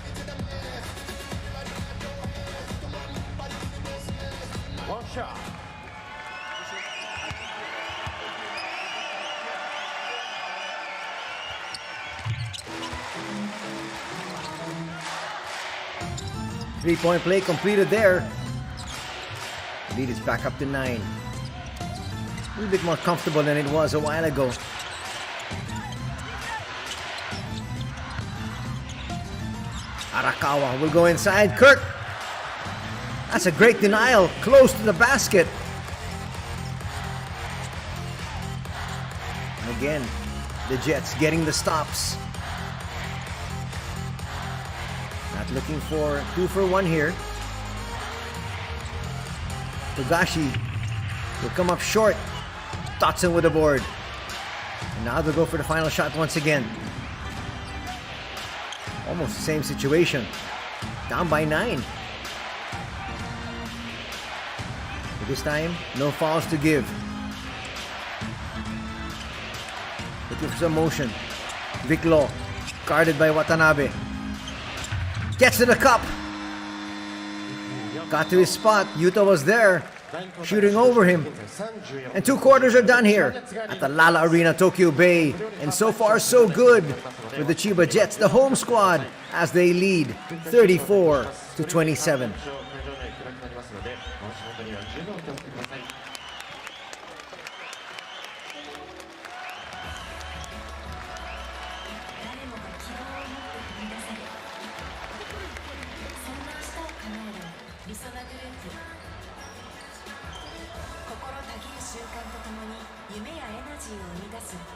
ワンショット。Three-point play completed there. Lead is back up to 9. A little bit more comfortable than it was a while ago. Arakawa will go inside. Kirk. That's a great denial. Close to the basket. Again, the Jets getting the stops. Not looking for 2 for 1 here. Togashi will come up short. Dotson with the board. And now they'll go for the final shot once again. Almost the same situation. Down by 9. But this time, no fouls to give. Looking for some motion. Viclo, guarded by Watanabe. Gets to the cup. Got to his spot. Yuta was there, shooting over him. And 2 quarters are done here at the Lala Arena, Tokyo Bay. And so far, so good with the Chiba Jets, the home squad, as they lead 34-27.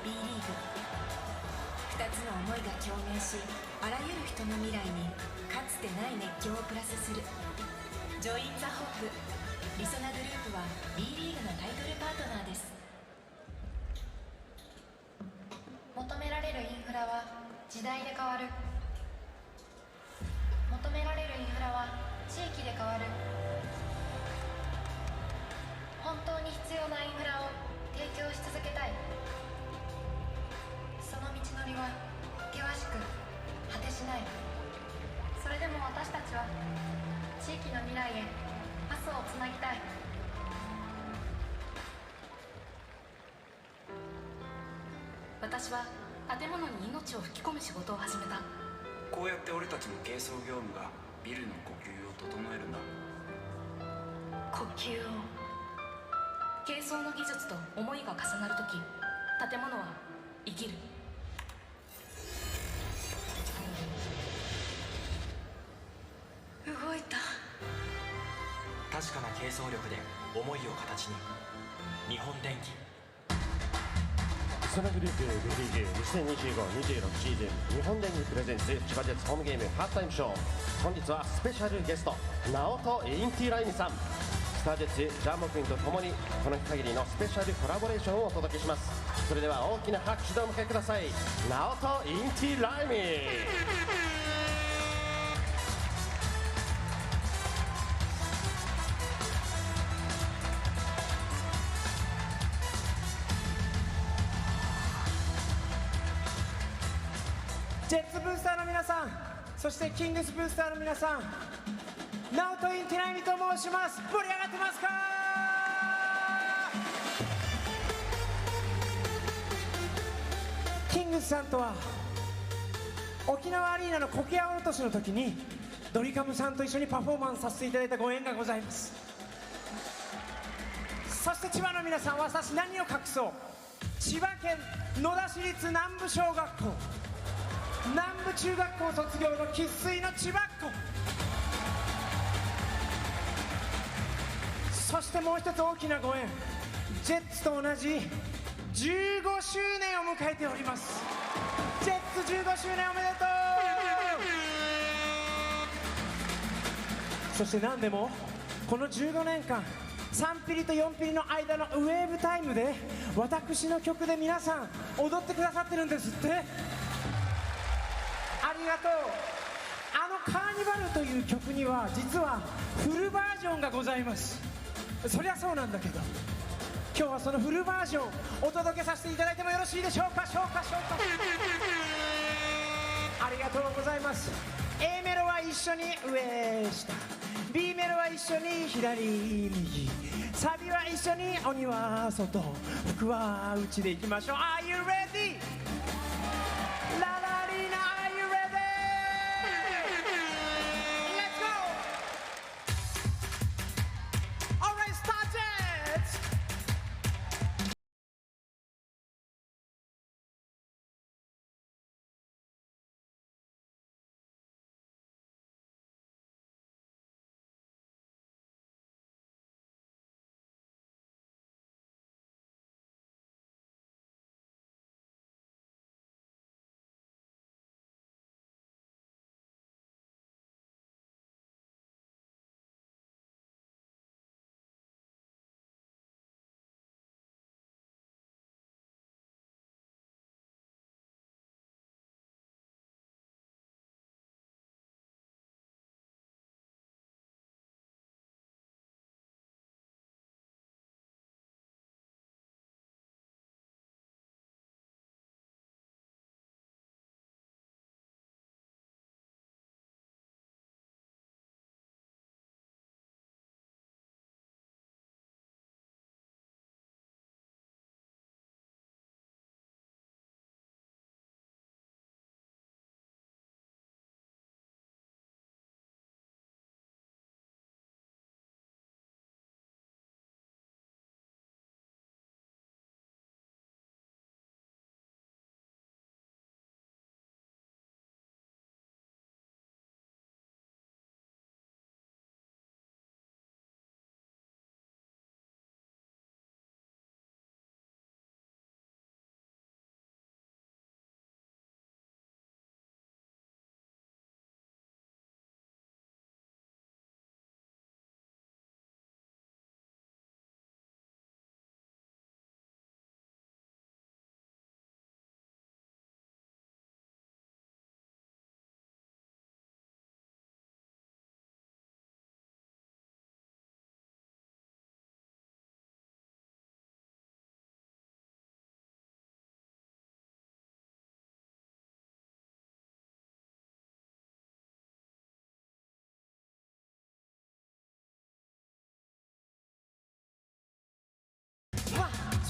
B リーグ2つの思いが共鳴し、あらゆる人の未来にかつてない熱狂をプラスする。ジョイン・ザ・ホップリソナグループは B リーグのタイトルパートナーです。求められるインフラは時代で変わる。求められるインフラは地域で変わる。本当に必要なインフラを提供し続けたい。その道のりは険しく果てしない。それでも私たちは地域の未来へパスをつなぎたい。私は建物に命を吹き込む仕事を始めた。こうやって俺たちの軽装業務がビルの呼吸を整えるんだ。呼吸を。軽装の技術と思いが重なるとき、建物は生きる。動いた。確かな軽装力で思いを形に。日本電機。そのグループ B リーグ2025-26シーズン日本電機プレゼンツ千葉ジェッツホームゲームハーフタイムショー。本日はスペシャルゲストナオト・インティライミさん、スタージェッツジャーモ君とともにこの日限りのスペシャルコラボレーションをお届けします。それでは大きな拍手でお迎えください。ナオト・インティライミ。ジェッツブースターの皆さん、そしてキングスブースターの皆さん、ナオト・インティライミと申します。盛り上がってますか？キングスさんとは沖縄アリーナのこけあ落としの時にドリカムさんと一緒にパフォーマンスさせていただいたご縁がございます。そして千葉の皆さん、私何を隠そう、千葉県野田市立南部小学校南部中学校卒業の生粋の千葉っ子。そしてもう一つ大きなご縁、ジェッツと同じ15周年を迎えております。ジェッツ15周年おめでとう。そして何でもこの15年間3ピリと4ピリの間のウェーブタイムで私の曲で皆さん踊ってくださってるんですって。ありがとう。あのカーニバルという曲には実はフルバージョンがございます。そりゃそうなんだけど、今日はそのフルバージョンお届けさせていただいてもよろしいでしょうか。ありがとうございます。 A メロは一緒に上下、 B メロは一緒に左右、サビは一緒に鬼は外、服は内でいきましょう。 Are you ready?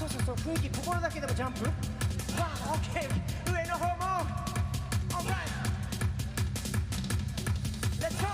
そうそうそう、雰囲気心だけでもジャンプ。わあ、オッケー、上の方も。オーライ、レッツゴー。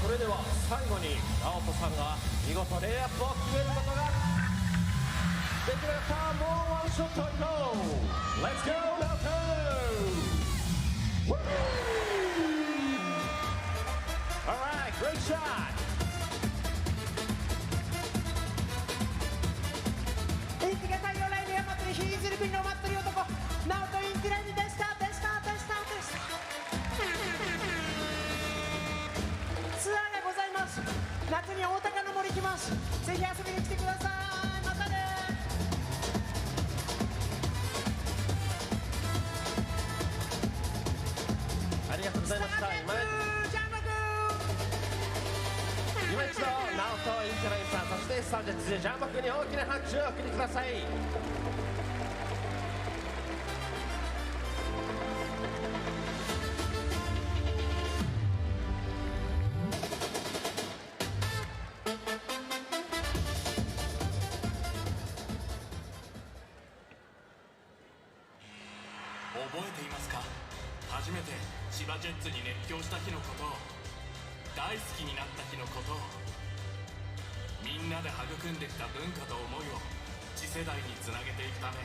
それでは最後に直人さんが見事レイアップを決めることができなかった。もうワンショットいこう。 Let's go 直人。 Alright, great shot。 インティが太陽ラインに余ってる、ヒーズルピンの待ってる男、ナオトインティラインにでしたでしたでしたでした。ツアーがございます。夏に大高の森来ます。ぜひ遊びに来てください。またね。ありがとうございました。今一度、ナオトインテラインさん、そしてスタージェッツジャンボ君に大きな拍手をお送りください。覚えていますか？初めて千葉ジェッツに熱狂した日のことを、大好きになった日のことを、みんなで育んできた文化と思いを次世代につなげていくため、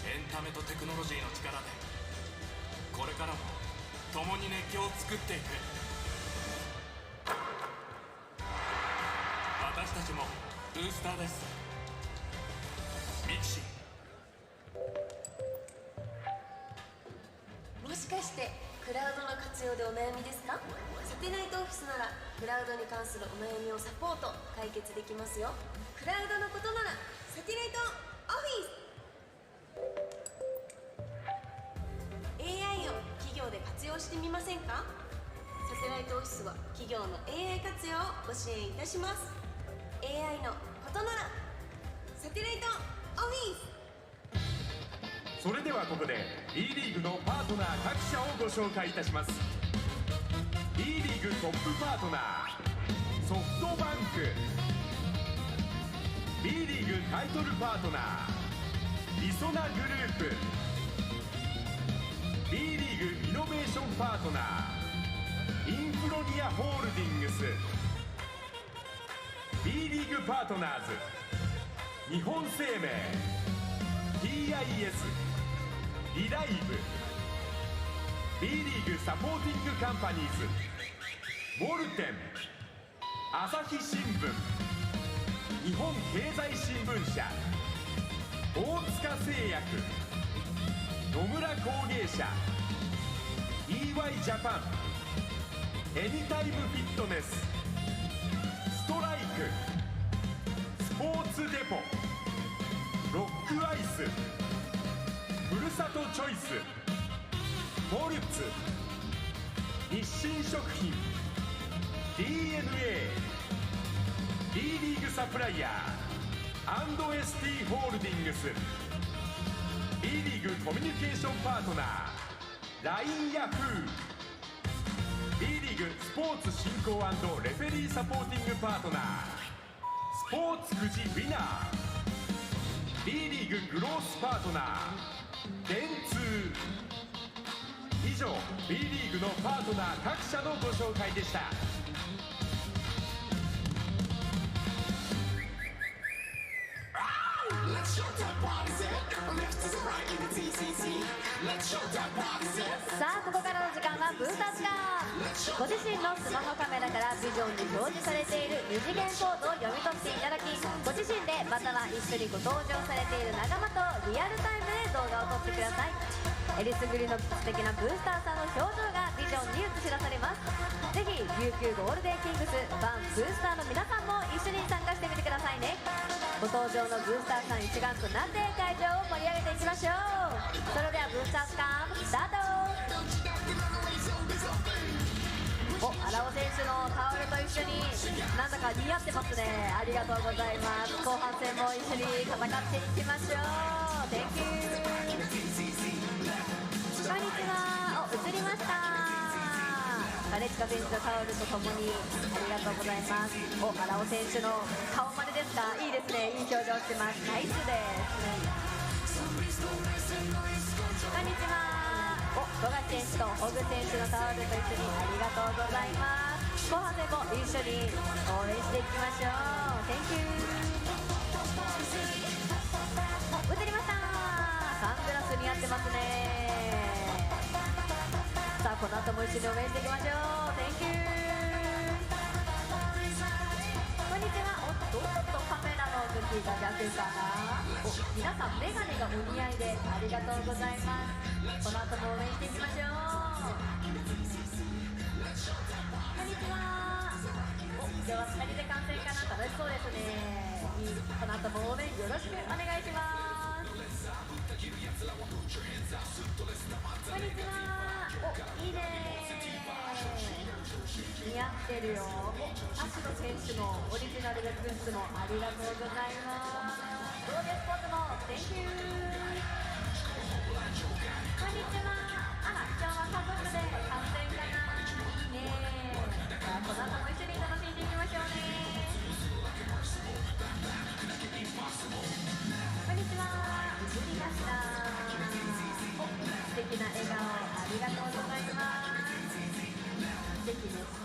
エンタメとテクノロジーの力でこれからも共に熱狂を作っていく。私たちもブースターです。ミキシー。もしかしてクラウドの活用でお悩みですか？サテライトオフィスならクラウドに関するお悩みをサポート解決できますよ。クラウドのことならサテライトオフィス。 AI を企業で活用してみませんか？サテライトオフィスは企業の AI 活用をご支援いたします。 AI のことならサテライトオフィス。それではここで B リーグのパートナー各社をご紹介いたします。 B リーグトップパートナーソフトバンク、 B リーグタイトルパートナーリソナグループ、 B リーグイノベーションパートナーインフロニアホールディングス B リーグパートナーズ日本生命 TIS リライブ B リーグサポーティングカンパニーズウォルテン朝日新聞日本経済新聞社大塚製薬野村工芸社 EY ジャパンエニタイムフィットネスストライクスポーツデポロックアイスふるさとチョイスモルツ日清食品 DNA B リーグサプライヤー&ST ホールディングス B リーグコミュニケーションパートナー LINE ヤフー B リーグスポーツ振興&レフェリーサポーティングパートナースポーツくじウィナー B リーググロースパートナー電通以上 B リーグのパートナー各社のご紹介でした。さあここからの時間はブーター時間。ご自身のスマホカメラからビジョンに表示されている二次元コードを読み取っていただき、ご自身でまたは一緒にご登場されている仲間とリアルタイムで動画を撮ってください。えりすぐりの素敵なブースターさんの表情がビジョンに映し出されます。ぜひ琉球ゴールデンキングスファンブースターの皆さんも一緒に参加してみてくださいね。ご登場のブースターさん一丸となって会場を盛り上げていきましょう。それではブースタースカンスタート。お、荒尾選手のタオルと一緒になんだか似合ってますね。ありがとうございます。後半戦も一緒に戦っていきましょう。 Thank you。 こんにちは。お、映りました。金近選手のタオルとともにありがとうございます。お、荒尾選手の顔真似ですか。いいですね。いい表情してます。ナイスです。こんにちは。お、富樫選手とホグ選手のタオルと一緒にありがとうございます。後半戦も一緒に応援していきましょう。 Thank you。 映りました。サングラス似合ってますね。さあこの後も一緒に応援していきましょう。 Thank you。 こんにちは。おっとちょっとカメラの向きが逆かな。お、皆さんメガネがお似合いでありがとうございます。この後も応援していきましょう。こんにちは。お、今日は2人で観戦かな。楽しそうですね。この後も応援よろしくお願いします。こんにちは。お、いいねー。似合ってるよ。アシロ選手のオリジナルレッスンもありがとうございます。ゴールデンスポーツも Thank you。 こんにちは。あら、今日は家族で観戦かな。いいね。さあこの後も一緒に楽しんでいきましょうね。こんにちは。映りました。お、素敵な笑顔ありがとうございます。素敵です。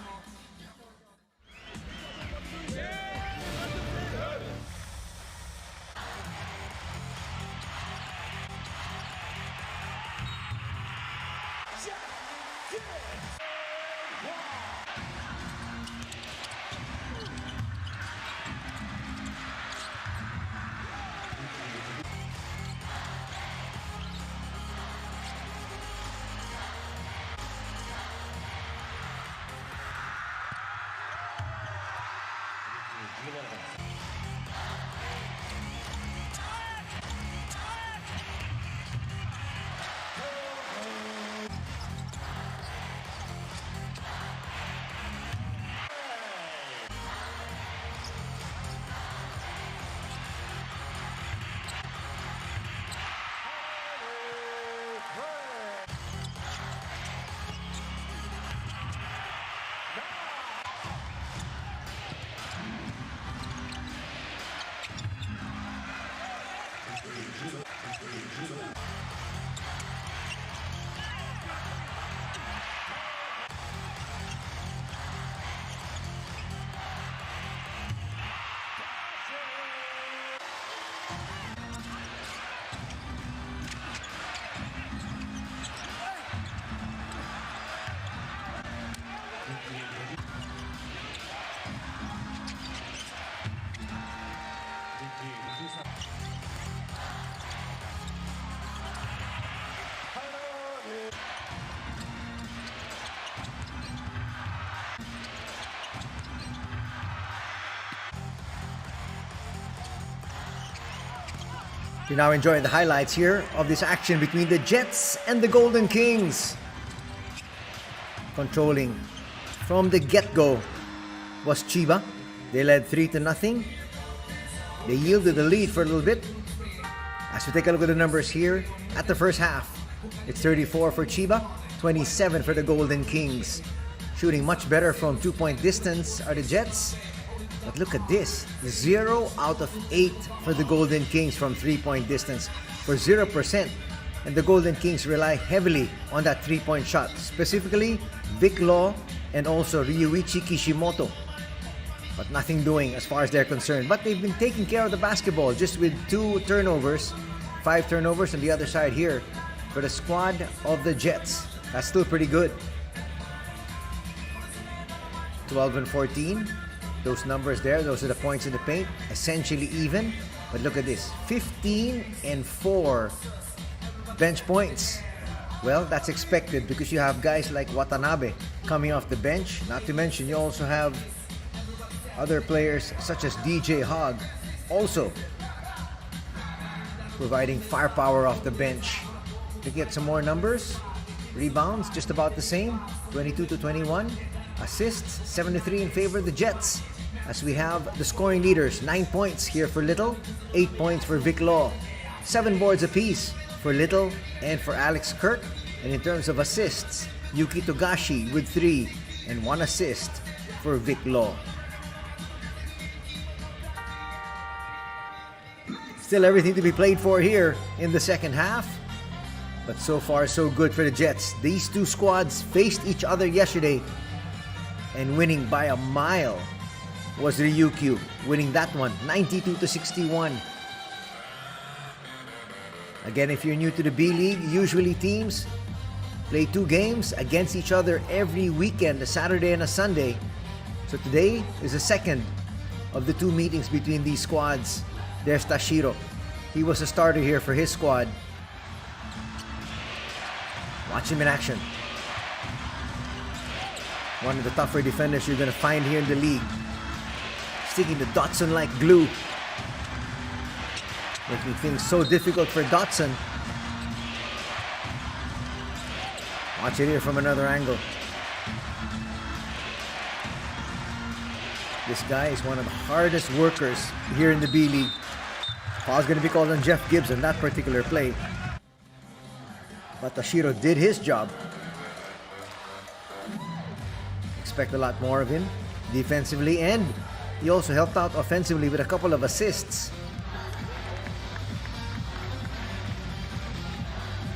You're now enjoying the highlights here of this action between the Jets and the Golden Kings. Controlling from the get-go was Chiba. They led 3-0. They yielded the lead for a little bit. As we take a look at the numbers here at the first half, it's 34 for Chiba, 27 for the Golden Kings. Shooting much better from 2-point distance are the Jets. But look at this, 0 out of 8 for the Golden Kings from 3-point distance for 0%. And the Golden Kings rely heavily on that 3-point shot, specifically Vic Law and also Ryuichi Kishimoto. But nothing doing as far as they're concerned. But they've been taking care of the basketball just with 2 turnovers, 5 turnovers on the other side here for the squad of the Jets. That's still pretty good. 12 and 14. Those numbers there, those are the points in the paint, essentially even. But look at this, 15 and 4 bench points. Well, that's expected because you have guys like Watanabe coming off the bench. Not to mention, you also have other players such as DJ Hogg also providing firepower off the bench. To get some more numbers, rebounds just about the same, 22-21. Assists, 7-3 in favor of the Jets. As we have the scoring leaders, 9 points here for Little, 8 points for Vic Law, 7 boards apiece for Little and for Alex Kirk. And in terms of assists, Yuki Togashi with 3 and 1 assist for Vic Law. Still everything to be played for here in the second half. But so far so good for the Jets. These two squads faced each other yesterday and winning by a mile was Ryukyu, winning that one 92-61. Again, if you're new to the B-League, usually teams play 2 games against each other every weekend, a Saturday and a Sunday. So today is the second of the 2 meetings between these squads. There's Tashiro. He was a starter here for his squad. Watch him in action. One of the tougher defenders you're going to find here in the league. Sticking to Dotson like glue. Making things so difficult for Dotson. Watch it here from another angle. This guy is one of the hardest workers here in the B-League. Foul's going to be called on Jeff Gibbs on that particular play. But Tashiro did his job. Expect a lot more of him defensively, and he also helped out offensively with a couple of assists.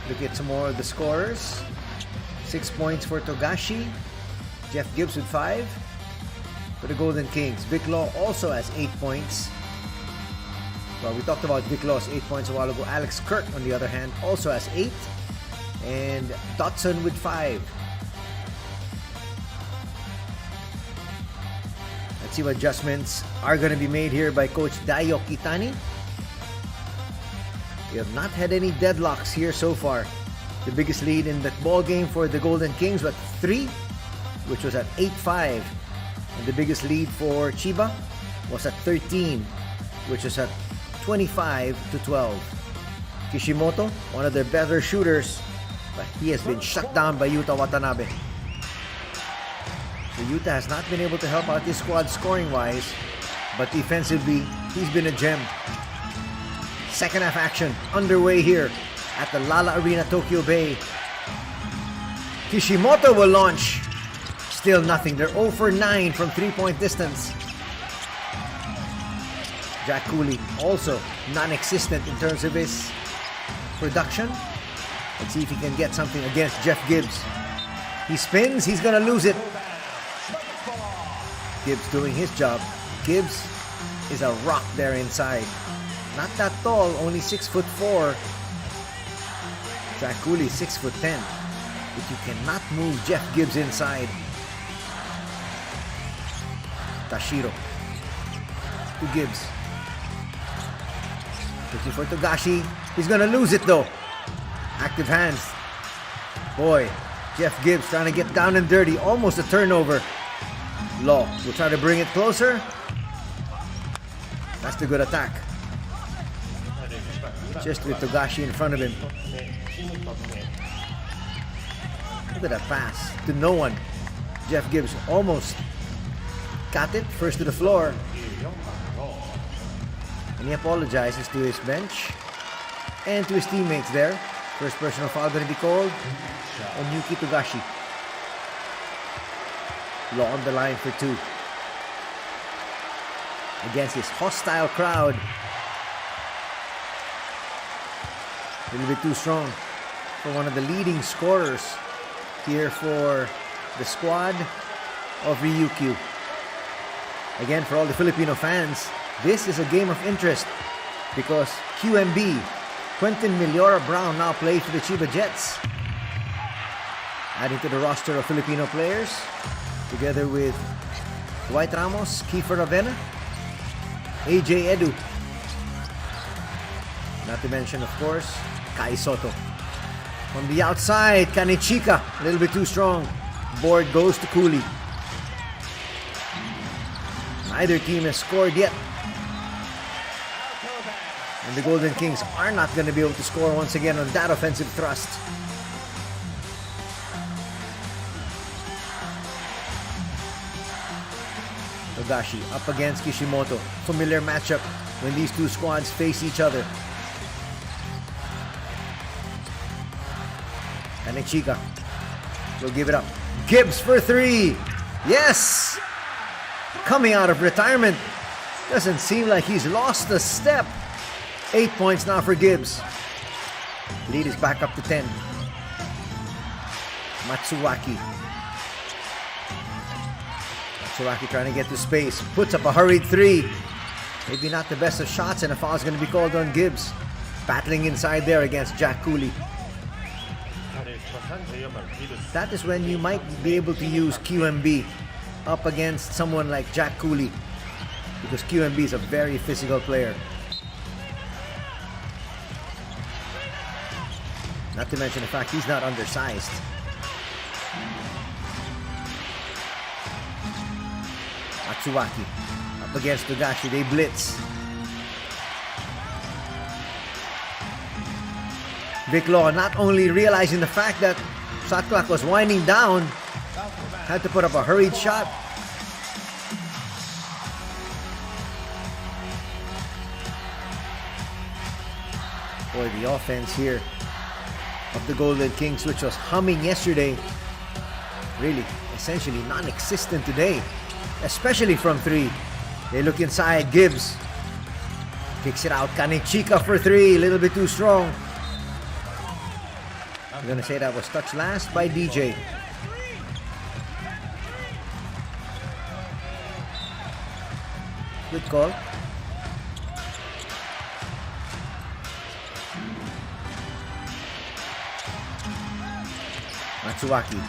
Look at some more of the scorers. 6 points for Togashi. Jeff Gibbs with 5 for the Golden Kings. Vic Law also has 8 points. Well, we talked about Vic Law's 8 points a while ago. Alex Kirk, on the other hand, also has 8. And Dotson with 5. Let's see what adjustments are going to be made here by Coach Dayo Kitani. We have not had any deadlocks here so far. The biggest lead in the ball game for the Golden Kings was 3, which was at 8-5. And the biggest lead for Chiba was at 13, which was at 25-12. Kishimoto, one of their better shooters, but he has been shut down by Yuta Watanabe. So Yuta has not been able to help out this squad scoring-wise, but defensively, he's been a gem. Second half action underway here at the Lala Arena, Tokyo Bay. Kishimoto will launch. Still nothing. They're 0 for 9 from 3-point distance. Jack Cooley also non-existent in terms of his production. Let's see if he can get something against Jeff Gibbs. He spins. He's going to lose it. Gibbs doing his job. Gibbs is a rock there inside. Not that tall, only 6'4". Jack Cooley 6'10". But you cannot move Jeff Gibbs inside. Tashiro to Gibbs. Looking for Togashi. He's gonna lose it though. Active hands. Boy, Jeff Gibbs trying to get down and dirty. Almost a turnover. Law will try to bring it closer. That's the good attack. Just with Togashi in front of him. Look at that pass to no one. Jeff Gibbs almost got it first to the floor. And he apologizes to his bench and to his teammates there. First personal foul going to be called on Yuki Togashi. Law on the line for 2. Against his hostile crowd. A little bit too strong for one of the leading scorers here for the squad of Ryukyu. Again, for all the Filipino fans, this is a game of interest because QMB, Quentin Meliora Brown, now plays for the Chiba Jets. Adding to the roster of Filipino players, together with Dwight Ramos, Kiefer Ravena, AJ Edu. Not to mention, of course, Kai Soto. From the outside, Kanichika, a little bit too strong. Board goes to Cooley. Neither team has scored yet. And the Golden Kings are not going to be able to score once again on that offensive thrust. Togashi up against Kishimoto. Familiar matchup when these two squads face each other. Kanichika will give it up. Gibbs for 3. Yes! Coming out of retirement. Doesn't seem like he's lost a step. 8 points now for Gibbs. Lead is back up to 10. Matsuwaki. Matsuwaki trying to get to space. Puts up a hurried 3. Maybe not the best of shots, and a foul is going to be called on Gibbs. Battling inside there against Jack Cooley. That is when you might be able to use QMB up against someone like Jack Cooley, because QMB is a very physical player. Not to mention the fact he's not undersized. Matsuwaki up against Togashi. They blitz. Vic Law not only realizing the fact that shot clock was winding down, had to put up a hurried shot. Boy, the offense here of the Golden Kings, which was humming yesterday, really essentially non-existent today, especially from 3. They look inside. Gibbs kicks it out. Kanichika for 3, a little bit too strong. I'm gonna say that was touched last by DJ. Good call. Matsuwaki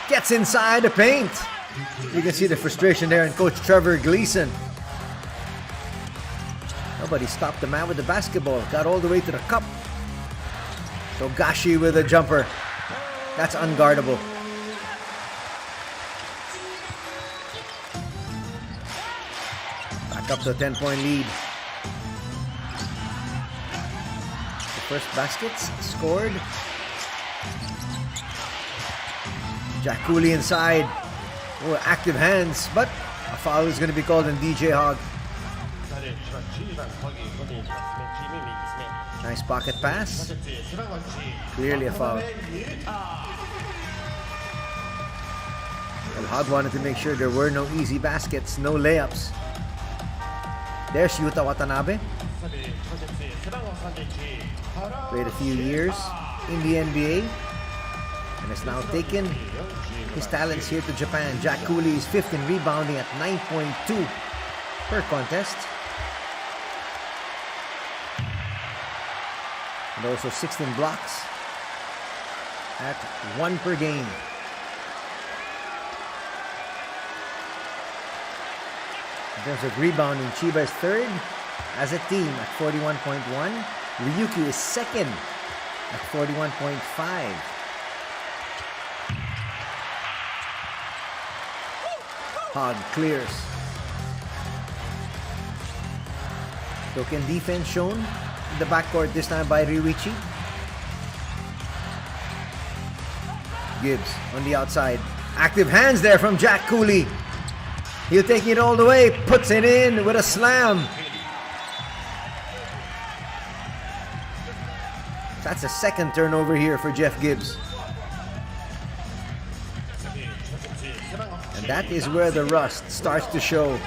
gets inside the paint. You can see the frustration there in Coach Trevor Gleason. Nobody stopped the man with the basketball. Got all the way to the cup. Togashi with a jumper. That's unguardable. Back up to a 10-point lead. The first baskets scored. Jack Cooley inside. Oh, active hands, but a foul is going to be called on DJ Hogg. Nice pocket pass. Clearly a foul. Well, Hogg wanted to make sure there were no easy baskets, no layups. There's Yuta Watanabe. Played a few years in the NBA and has now taken his talents here to Japan. Jack Cooley is 5th in rebounding at 9.2 per contest. And also 6th in blocks at 1 per game. In terms of rebounding, Chiba is 3rd as a team at 41.1. Ryukyu is 2nd at 41.5. Hogg clears. Token defense shown the backcourt this time by Ryukyu. Gibbs on the outside. Active hands there from Jack Cooley. He'll take it all the way. Puts it in with a slam. That's a second turnover here for Jeff Gibbs. And that is where the rust starts to show.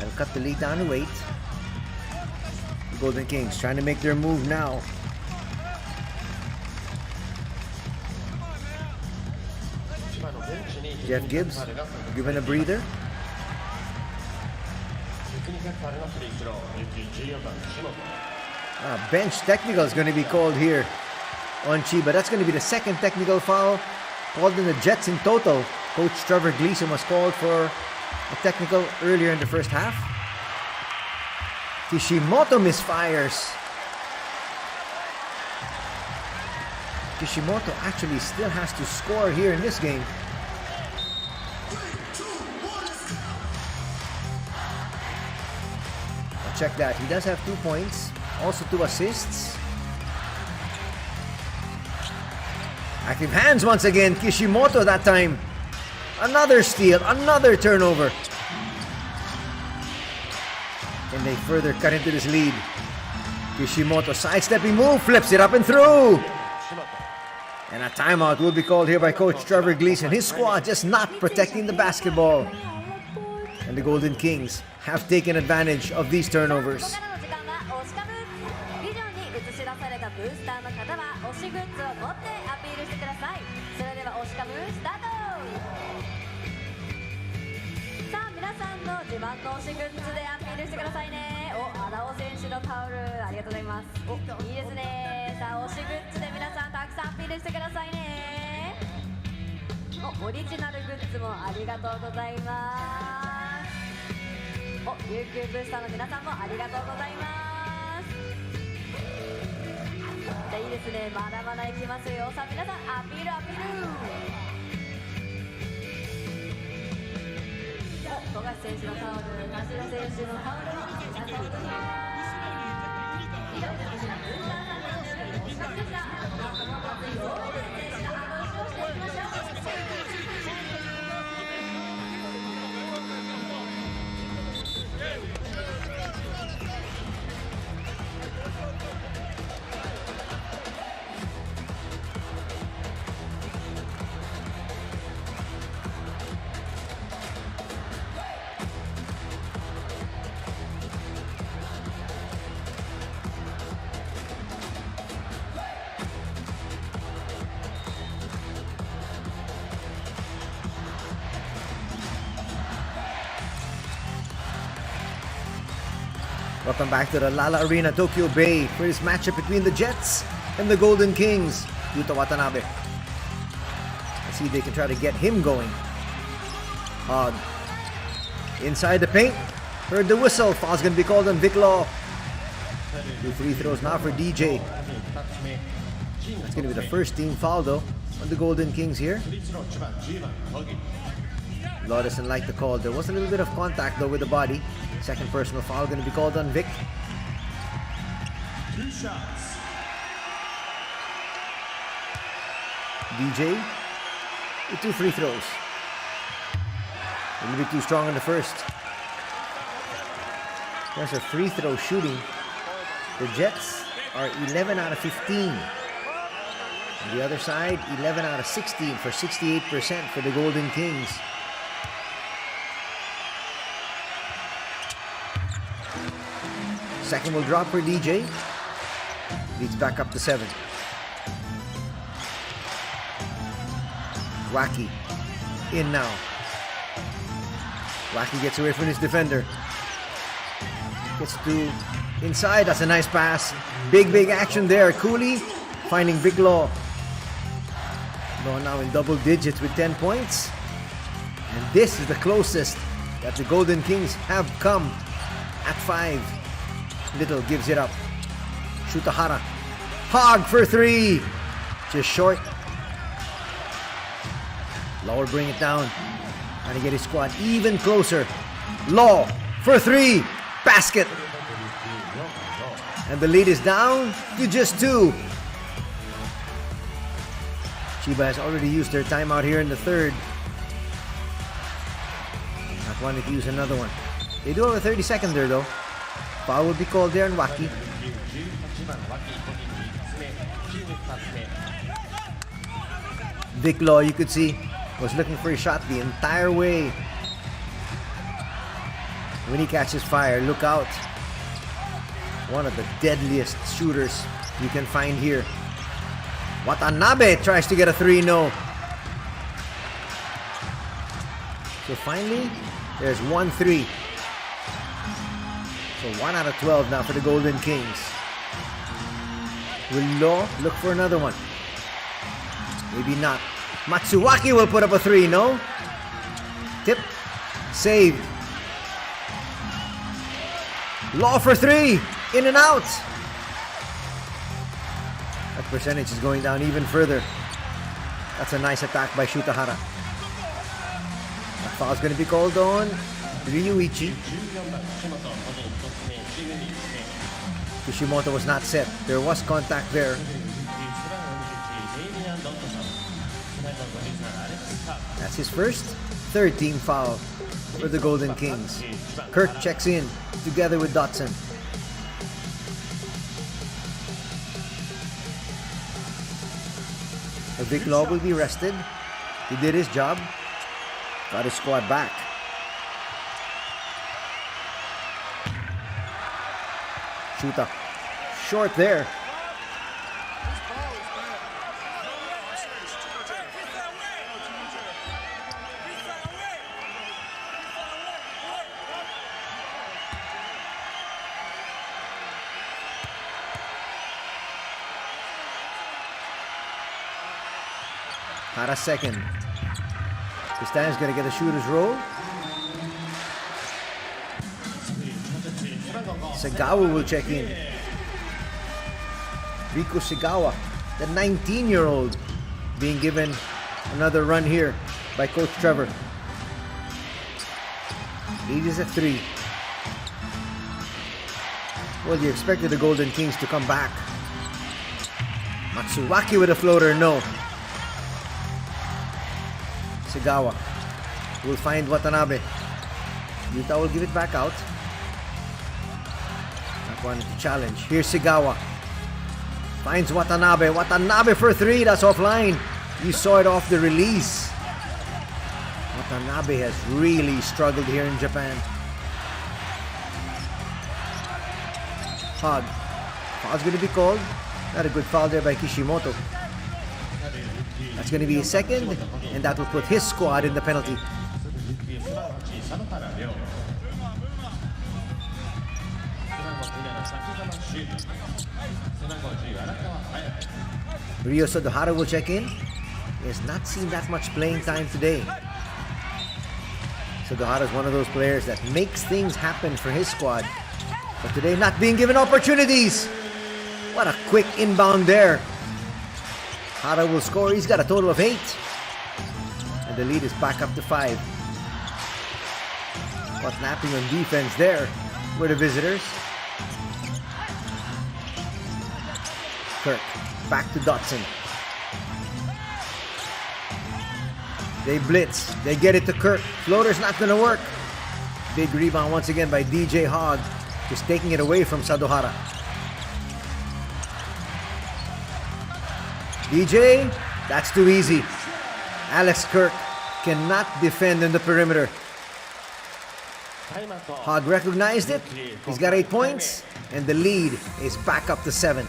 And cut the lead down to 8. The Golden Kings trying to make their move now. Jeff Gibbs given a breather. Bench technical is going to be called here on Chiba. That's going to be the second technical foul called in the Jets in total. Coach Trevor Gleason was called for a technical earlier in the first half. Kishimoto misfires. Kishimoto actually still has to score here in this game. Check that. He does have 2 points, also 2 assists. Active hands once again. Kishimoto that time. Another steal, another turnover. And they further cut into this lead. Kishimoto sidestepping move, flips it up and through. And a timeout will be called here by Coach Trevor Gleason. His squad just not protecting the basketball. And the Golden Kings have taken advantage of these turnovers. Ryukyu ブースターの皆さんもありがとうございます。じゃあいいですね、まだまだいきますよ。さあ皆さんアピールアピール。富樫選手のタオル、梨田選手のタオル、ありがとうございます。緑の選手のブースターさんのお疲れ様でした。この後ついゴールデン選手の後押しをしていきましょう。Welcome back to the Lala Arena, Tokyo Bay for this matchup between the Jets and the Golden Kings. Yuta Watanabe. Let's see if they can try to get him going. Hog. Inside the paint. Heard the whistle. Foul's going to be called on Vic Law. 2 free throws now for DJ. That's going to be the first team foul though on the Golden Kings here. Law doesn't like the call. There was a little bit of contact though with the body. Second personal foul going to be called on Vic. DJ with 2 free throws. A little bit too strong in the first. There's a free throw shooting. The Jets are 11 out of 15. On the other side, 11 out of 16 for 68% for the Golden Kings. Second will drop for DJ. Leads back up to 7. Wacky in now. Wacky gets away from his defender. Gets to inside. That's a nice pass. Big action there. Cooley finding Big Law. Law now in double digits with 10 points. And this is the closest that the Golden Kings have come at 5. Little gives it up. Shutahara. Hog for 3. Just short. Law will bring it down. Trying to get his squad even closer. Law for 3. Basket. And the lead is down to just 2. Chiba has already used their timeout here in the third. Not wanting to use another one. They do have a 30-second there though. Foul will be called there on Waki. Vic Law, you could see, was looking for a shot the entire way. When he catches fire, look out. One of the deadliest shooters you can find here. Watanabe tries to get a 3, no. So finally, there's 1-3. So 1 out of 12 now for the Golden Kings. Will Law look for another one? Maybe not. Matsuwaki will put up a 3, no? Tip. Saved. Law for 3. In and out. That percentage is going down even further. That's a nice attack by Shutahara. That foul's going to be called on Ryuichi. Kishimoto was not set. There was contact there. That's his first third team foul for the Golden Kings. Kirk checks in together with Dotson. Vic Law will be rested. He did his job. Got his squad back. Shuta. Short there. Hara second. Tristan's gonna get a shooter's roll. Segawa will check in. Riku Segawa, the 19-year-old, being given another run here by Coach Trevor. Lead is at 3. Well, you expected the Golden Kings to come back. Matsuwaki with a floater, no. Segawa will find Watanabe. Yuta will give it back out. Not wanting to challenge. Here's Segawa. Finds Watanabe. Watanabe for 3. That's offline. You saw it off the release. Watanabe has really struggled here in Japan. Hog. Foul's going to be called. Not a good foul there by Kishimoto. That's going to be his second, and that will put his squad in the penalty. Ryo Sodohara will check in. He has not seen that much playing time today. Sodohara is one of those players that makes things happen for his squad, but today not being given opportunities. What a quick inbound there. Hara will score. He's got a total of 8. And the lead is back up to 5. Caught napping on defense there for the visitors. Kirk back to Dotson. They blitz. They get it to Kirk. Floater's not going to work. Big rebound once again by DJ Hogg. Just taking it away from Sadohara. DJ, that's too easy. Alex Kirk cannot defend in the perimeter. Hogg recognized it. He's got 8 points. And the lead is back up to 7.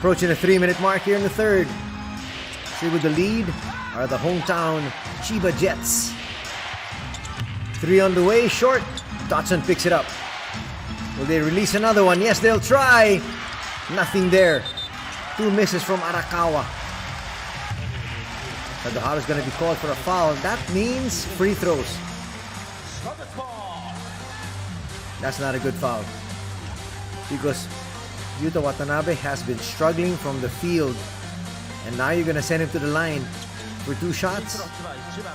Approaching the 3-minute mark here in the third. See, with the lead are the hometown Chiba Jets. 3 on the way, short. Dotson picks it up. Will they release another one? Yes, they'll try. Nothing there. 2 misses from Arakawa. Sadohara is going to be called for a foul. That means free throws. That's not a good foul. Because Yuta Watanabe has been struggling from the field. And now you're going to send him to the line for 2 shots.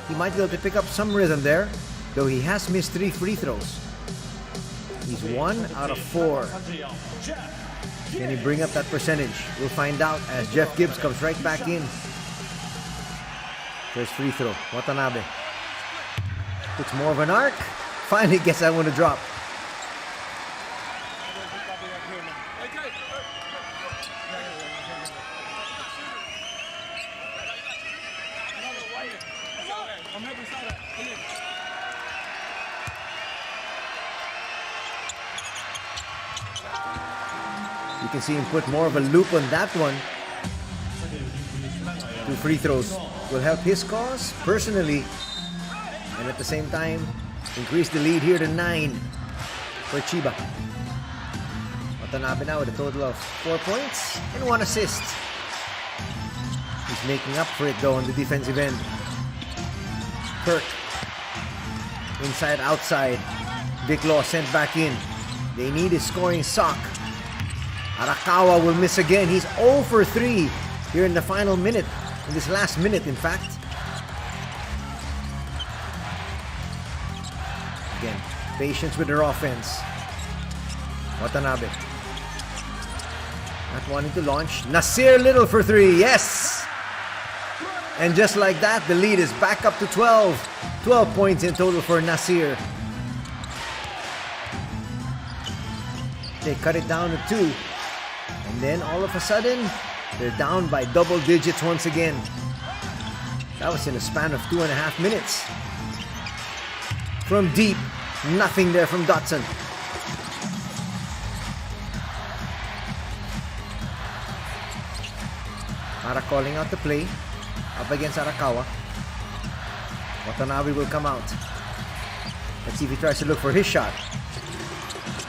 He might be able to pick up some rhythm there, though he has missed 3 free throws. He's 1 out of 4. Can he bring up that percentage? We'll find out as Jeff Gibbs comes right back in. First free throw, Watanabe. Puts more of an arc. Finally gets that one to drop. You can see him put more of a loop on that one. 2 free throws will help his cause personally, and at the same time increase the lead here to 9 for Chiba. Watanabe now with a total of 4 points and 1 assist. He's making up for it though on the defensive end. Kirk inside outside. Vic Law sent back in. They need his scoring sock. Arakawa will miss again. He's 0 for 3 here in the final minute. In this last minute, in fact. Again, patience with their offense. Watanabe. Not wanting to launch. Nasir Little for 3. Yes! And just like that, the lead is back up to 12. 12 points in total for Nasir. They cut it down to 2. And then all of a sudden, they're down by double digits once again. That was in a span of 2.5 minutes. From deep, nothing there from Dotson. Ara calling out the play. Up against Arakawa. Watanabe will come out. Let's see if he tries to look for his shot.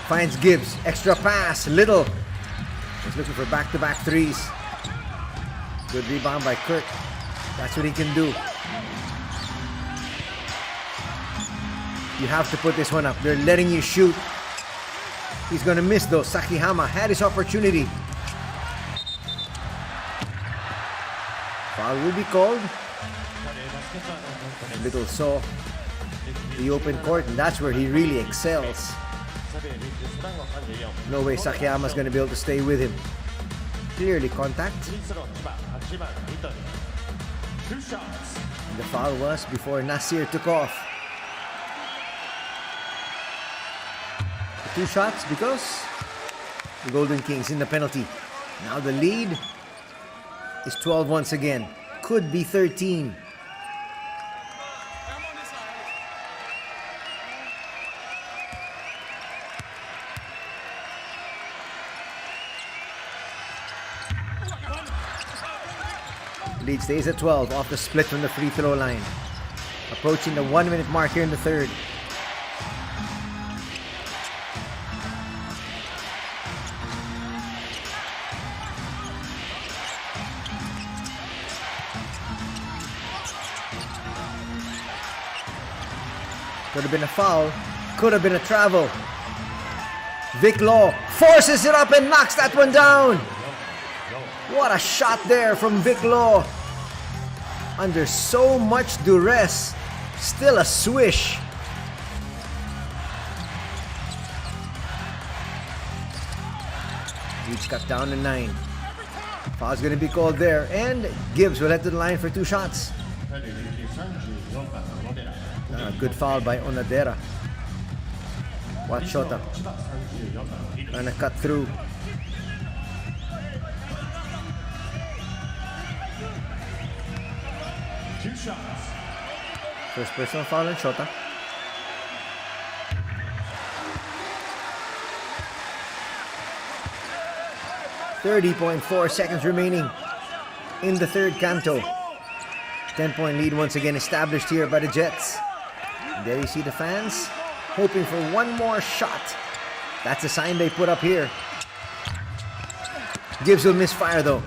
Finds Gibbs. Extra pass. Little. He's looking for back-to-back threes. Good rebound by Kirk. That's what he can do. You have to put this one up. They're letting you shoot. He's going to miss though. Sakihama had his opportunity. Foul will be called. Little saw the open court, and that's where he really excels. No way Sakiyama's going to be able to stay with him. Clearly contact. The foul was before Nasir took off. 2 shots because the Golden Kings in the penalty. Now the lead is 12 once again. Could be 13. Lead stays at 12 off the split from the free throw line. Approaching the 1-minute mark here in the third. Could have been a foul. Could have been a travel. Vic Law forces it up and knocks that one down. What a shot there from Vic Law. Under so much duress. Still a swish. Lead's cut down to 9. Foul's going to be called there. And Gibbs will head to the line for 2 shots. Good foul by Onadera. Watch Shota. Trying to cut through. First personal foul on Shota. 30.4 seconds remaining in the third canto. 10-point lead once again established here by the Jets. And there you see the fans hoping for one more shot. That's the sign they put up here. Gibbs will misfire though.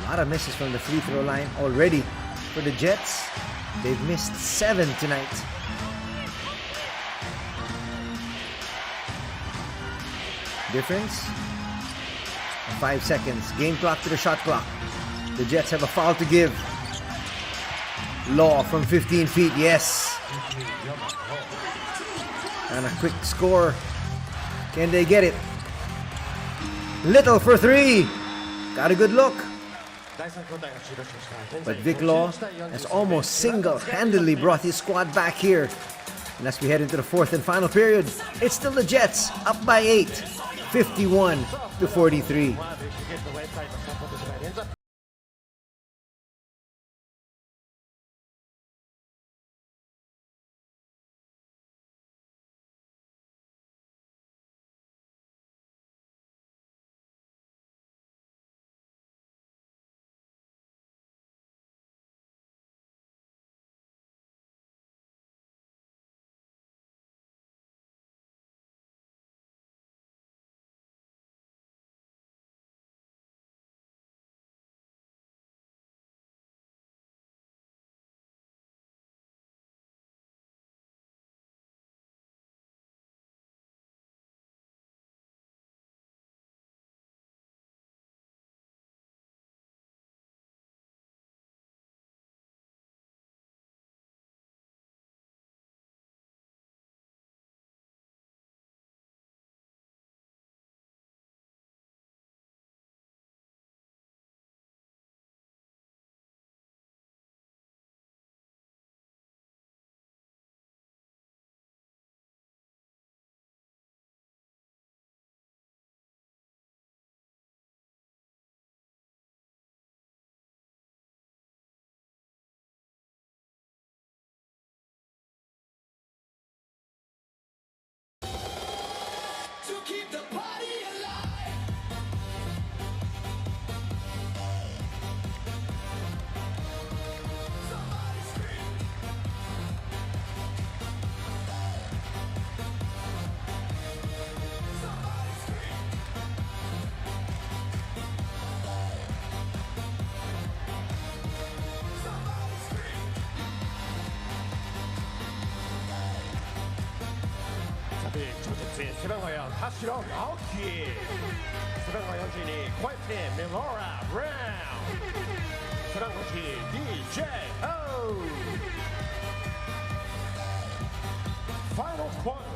A lot of misses from the free throw line already for the Jets. They've missed 7 tonight. Difference? 5 seconds. Game clock to the shot clock. The Jets have a foul to give. Law from 15 feet, yes. And a quick score. Can they get it? Little for 3. Got a good look. But Vic Law has almost single-handedly brought his squad back here. And as we head into the fourth and final period, it's still the Jets up by 8, 51-43. Sebengayan Hashiro Naoki. 42に Quietly Melora Brown. 45 DJ O. Final quarter.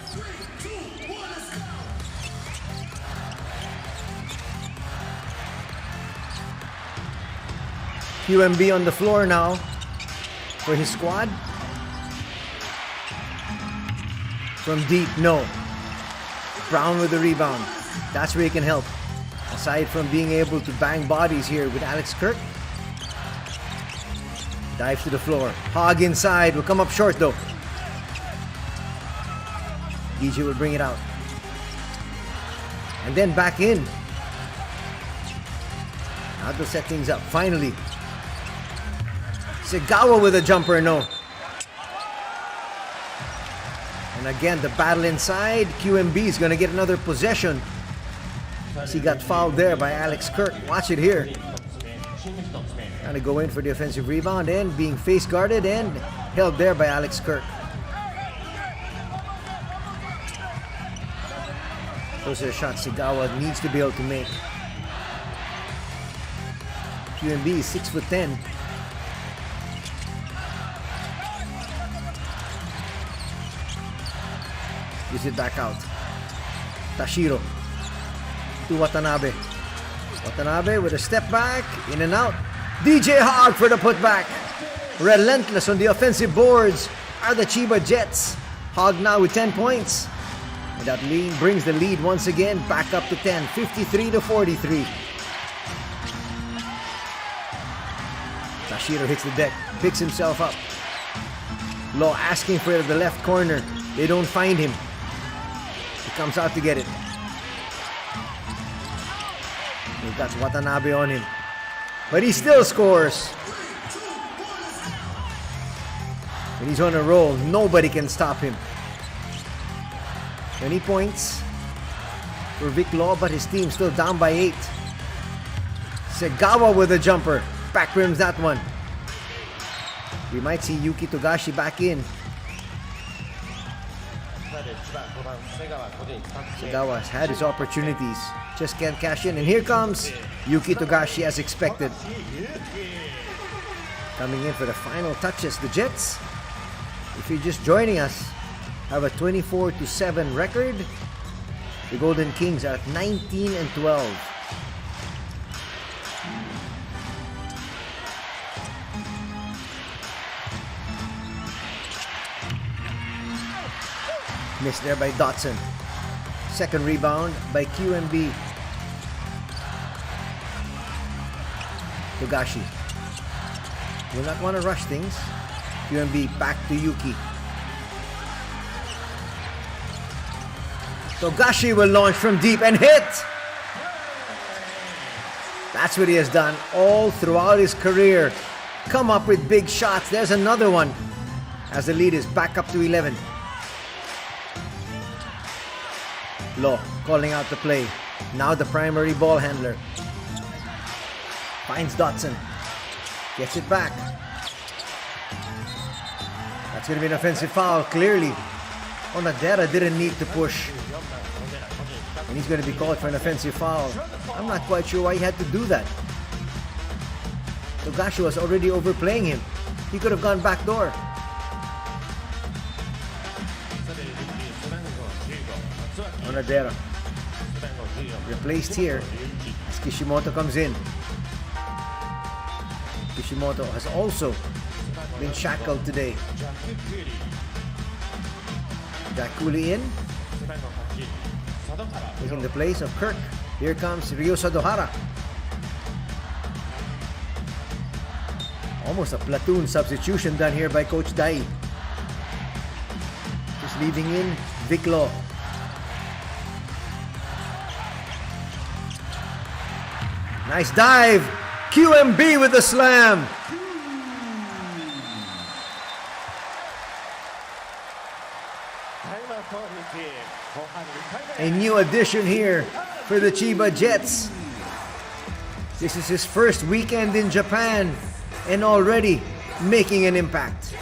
3, 2, 1, let's go. QMB on the floor now for his squad. From deep, no. Brown with the rebound. That's where he can help. Aside from being able to bang bodies here with Alex Kirk. Dives to the floor. Hog inside. Will come up short though. DJ will bring it out. And then back in. Now to set things up. Finally. Segawa with a jumper, no. And again, the battle inside. QMB is going to get another possession. He got fouled there by Alex Kirk. Watch it here. Trying to go in for the offensive rebound and being face guarded and held there by Alex Kirk. Those are shots Segawa needs to be able to make. QMB is 6'10". Gives it back out. Tashiro to Watanabe. Watanabe with a step back, in and out. DJ Hog for the putback. Relentless on the offensive boards are the Chiba Jets. Hog now with 10 points. And that lead brings the lead once again back up to 10, 53-43. Tashiro hits the deck, picks himself up. Law asking for the left corner. They don't find him. He comes out to get it. He got Watanabe on him. But he still scores. When he's on a roll, nobody can stop him. 20 points for Vic Law, but his team still down by 8. Segawa with a jumper. Back rims that one. We might see Yuki Togashi back in. Segawa has had his opportunities. Just can't cash in. And here comes Yuki Togashi as expected. Coming in for the final touches. The Jets, if you're just joining us, have a 24-7 record. The Golden Kings are at 19-12. Missed there by Dotson. Second rebound by QMB. Togashi will not want to rush things. QMB back to Yuki. Togashi will launch from deep and hit. That's what he has done all throughout his career. Come up with big shots. There's another one as the lead is back up to 11. Law calling out the play. Now the primary ball handler. Finds Dotson. Gets it back. That's going to be an offensive foul, clearly. Onadera didn't need to push. And he's going to be called for an offensive foul. I'm not quite sure why he had to do that. Togashi was already overplaying him. He could have gone back door. Onadera replaced here as Kishimoto comes in. Kishimoto has also been shackled today. Jack Cooley in, taking the place of Kirk. Here comes Ryo Sadohara. Almost a platoon substitution done here by Coach Dai. Just leaving in Vic Law. Nice dive. QMB with the slam. A new addition here for the Chiba Jets. This is his first weekend in Japan and already making an impact.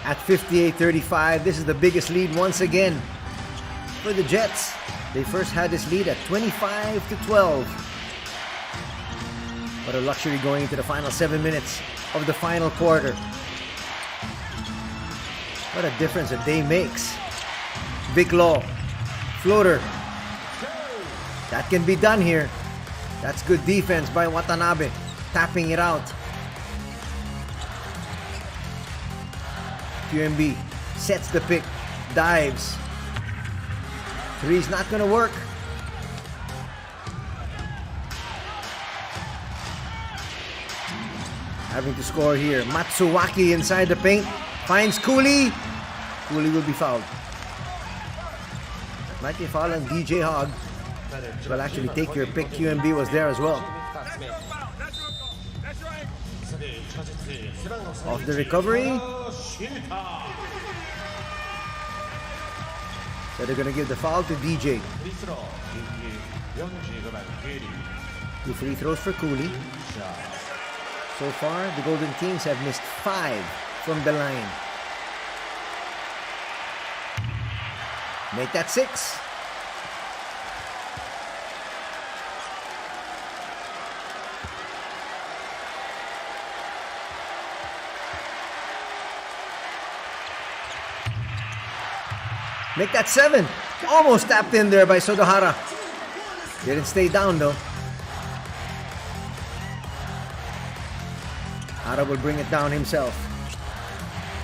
At 58-35, this is the biggest lead once again for the Jets. They first had this lead at 25-12. What a luxury going into the final 7 minutes of the final quarter. What a difference a day makes. Big Law, floater. That can be done here. That's good defense by Watanabe, tapping it out. QMB sets the pick, dives. Three's not gonna work. Having to score here. Matsuwaki inside the paint. Finds Cooley. Cooley will be fouled. That might be a foul on DJ Hogg. Well, actually, take your pick. QMB was there as well. Off the recovery. So they're going to give the foul to DJ. 2 free throws for Cooley. So far, the Golden Kings have missed 5 from the line. Make that 6. Make that 7. Almost tapped in there by Sodohara. Didn't stay down though. Hara will bring it down himself.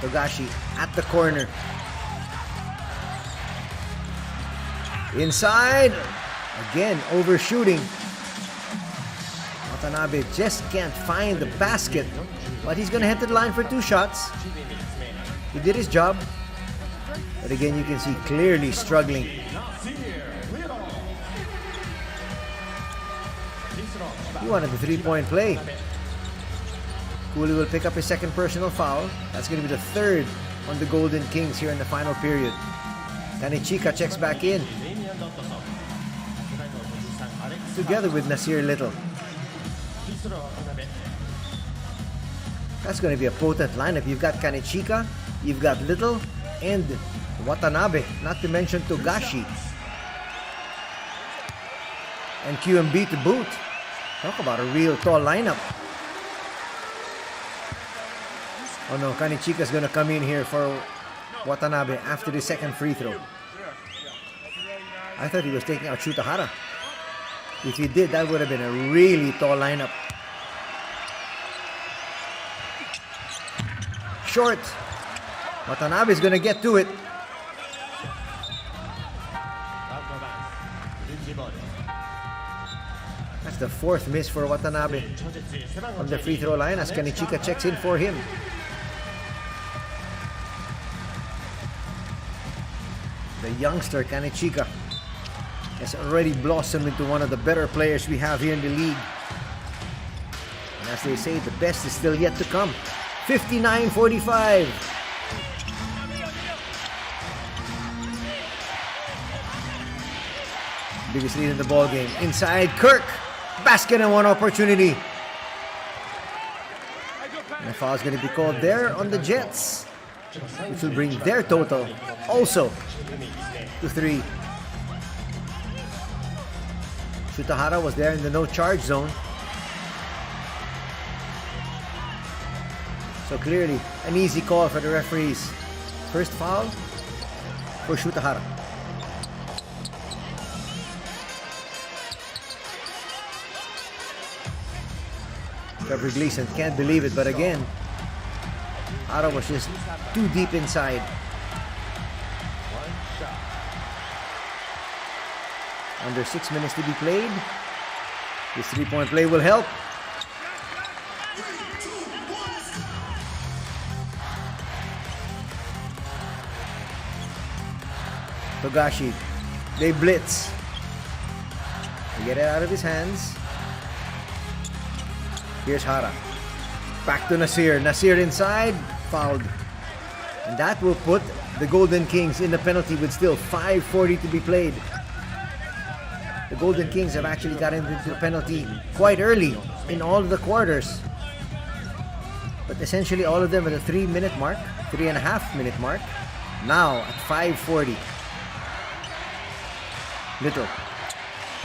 Togashi at the corner. Inside. Again, overshooting. Watanabe just can't find the basket. But he's going to head to the line for 2 shots. He did his job. But again, you can see clearly struggling. He wanted the 3-point play. Cooley will pick up his second personal foul. That's going to be the 3rd on the Golden Kings here in the final period. Kanichika checks back in. Together with Nasir Little. That's going to be a potent lineup. You've got Kanichika, you've got Little, and Watanabe. Not to mention Togashi. And QMB to boot. Talk about a real tall lineup. Oh no, Kanichika's gonna come in here for Watanabe after the second free throw. I thought he was taking out Shutahara. If he did, that would have been a really tall lineup. Short. Watanabe is gonna get to it. That's the 4th miss for Watanabe on the free throw line as Kanichika checks in for him. The youngster Kanichika has already blossomed into one of the better players we have here in the league. And as they say, the best is still yet to come. 59-45. Biggest lead in the ball game. Inside, Kirk. Basket and 1 opportunity. And the foul is going to be called there on the Jets, which will bring their total also to 3. Shutahara was there in the no charge zone. So clearly an easy call for the referees. First foul for Shutahara. Trevor Gleason can't believe it, but again, Hara was just too deep inside. Under 6 minutes to be played. This 3-point play will help. Togashi, they blitz. They get it out of his hands. Here's Hara. Back to Nasir. Nasir inside. Fouled. And that will put the Golden Kings in the penalty with still 5:40 to be played. The Golden Kings have actually gotten into the penalty quite early in all of the quarters. But essentially all of them at the 3-minute mark, 3.5-minute mark. Now at 5:40. Little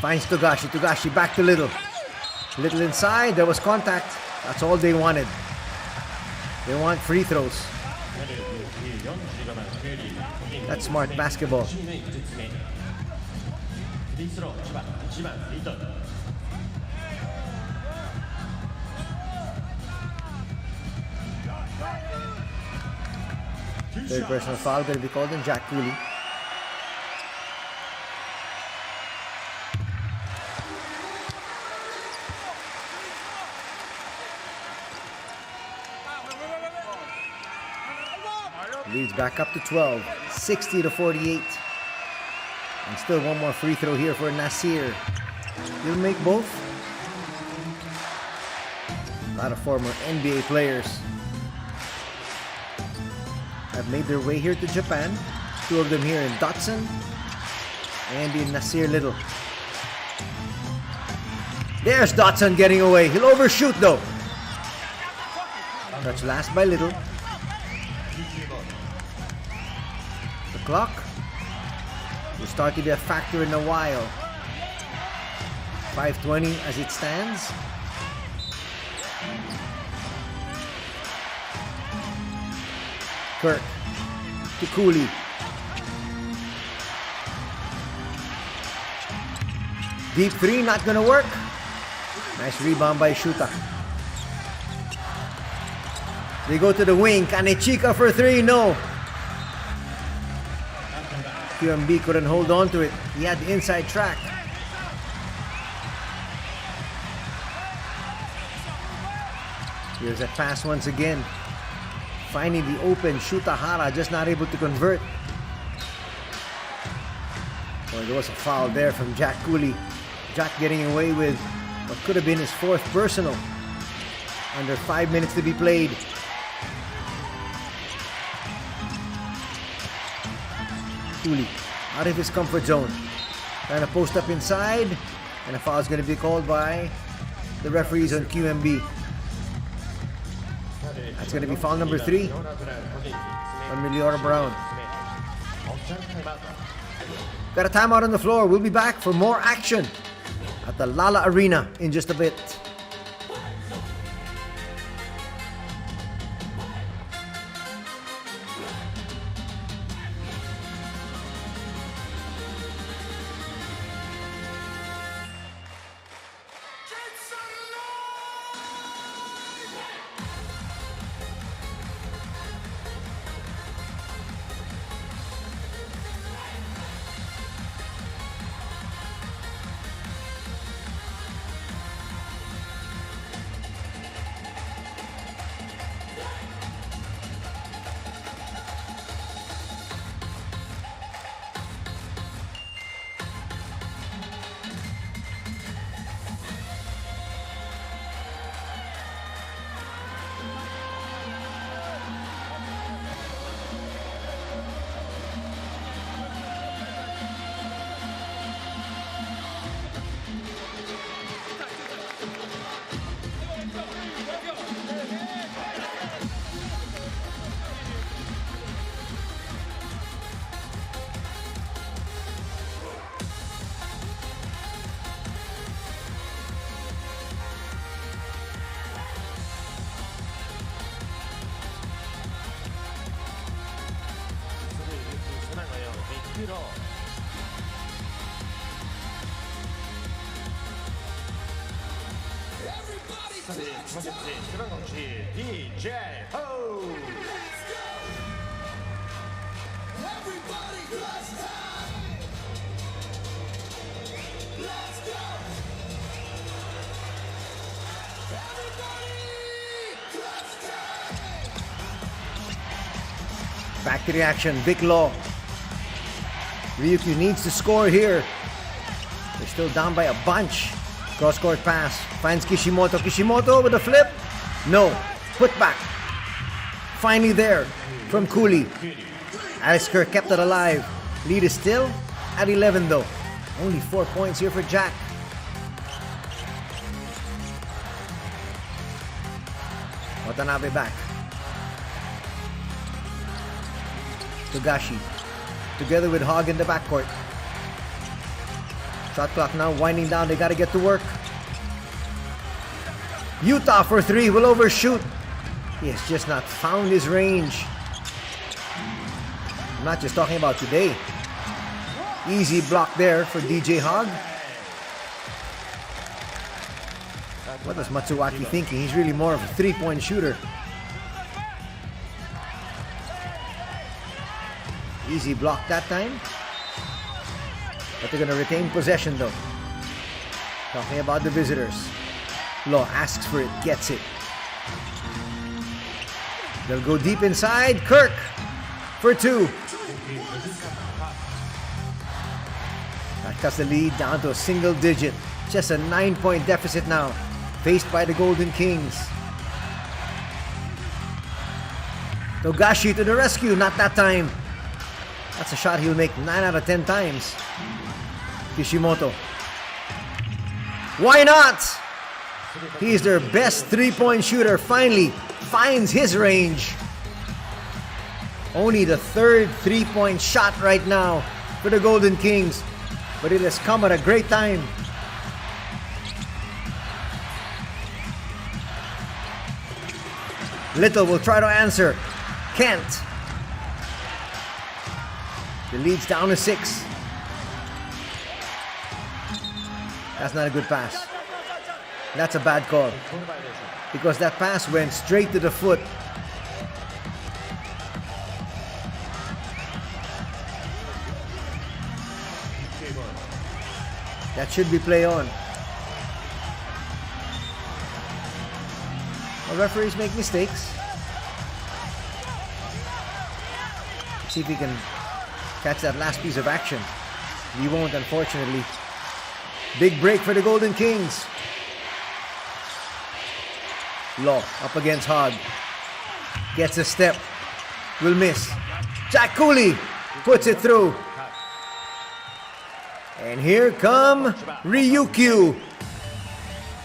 finds Togashi. Togashi back to Little. Little inside. There was contact. That's all they wanted. They want free throws. That's smart basketball. Third personal foul going to be called on Jack Cooley. Leads back up to 12, 60-48. And still one more free throw here for Nasir. He'll make both. A lot of former NBA players have made their way here to Japan. Two of them here in Dotson and in Nasir Little. There's Dotson getting away. He'll overshoot though. Touch last by Little. The clock will start to be a factor in a while. 5:20 as it stands. Kirk to Cooley. Deep three, not gonna work. Nice rebound by Shuta. They go to the wing. Kanechika for three, no. QMB couldn't hold on to it. He had the inside track. Here's a pass once again. Finding the open, Shutahara just not able to convert. Well, there was a foul there from Jack Cooley. Jack getting away with what could have been his fourth personal. Under 5 minutes to be played. Cooley out of his comfort zone. Trying to post up inside. And a foul is going to be called by the referees on QMB. That's going to be foul number 3 on Miliora Brown. Got a timeout on the floor. We'll be back for more action at the Lala Arena in just a bit. DJ Ho! Back to the action. Big Law. Ryukyu needs to score here. They're still down by a bunch. Cross-court pass. Finds Kishimoto. Kishimoto with a flip. No. Put back. Finally there from Cooley. Alex Kirk kept it alive. Lead is still at 11 though. Only 4 points here for Jack. Watanabe back. Togashi. Together with Hog in the backcourt. Shot clock now winding down. They got to get to work. Utah for 3 will overshoot. He has just not found his range. I'm not just talking about today. Easy block there for DJ Hog. What was Matsuwaki thinking? He's really more of a 3-point shooter. Easy block that time. But they're going to retain possession though. Talking about the visitors. Law asks for it, gets it. They'll go deep inside. Kirk for 2. That cuts the lead down to a single digit. Just a 9-point deficit now, faced by the Golden Kings. Togashi to the rescue, not that time. That's a shot he'll make 9 out of 10 times. Kishimoto. Why not? He's their best 3-point shooter. Finally finds his range. Only the 3rd 3-point shot right now for the Golden Kings, but it has come at a great time. Little will try to answer. Can't. The lead's down to 6. That's not a good pass. That's a bad call, because that pass went straight to the foot. That should be play on. Well, referees make mistakes. See if he can catch that last piece of action. He won't, unfortunately. Big break for the Golden Kings. Law up against Hogg. Gets a step. Will miss. Jack Cooley puts it through. And here come Ryukyu.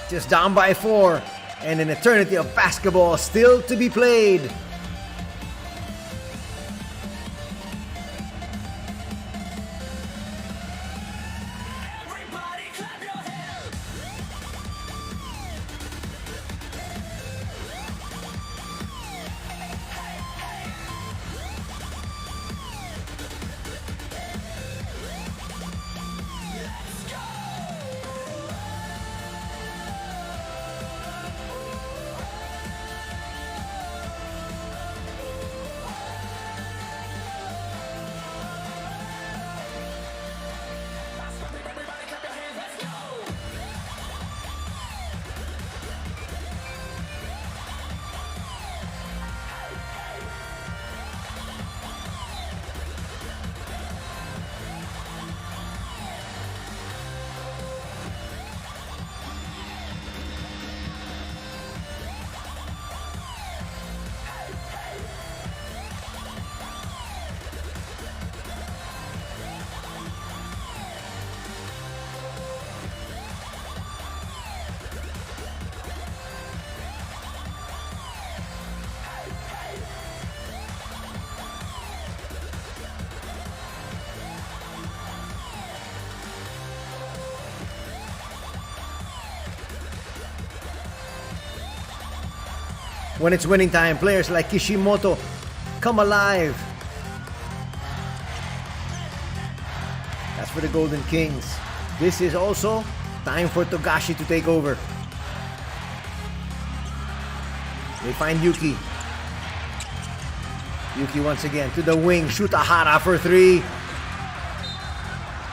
Just down by 4. And an eternity of basketball still to be played. When it's winning time, players like Kishimoto come alive. That's for the Golden Kings. This is also time for Togashi to take over. They find Yuki. Yuki once again to the wing. Shutahara for 3.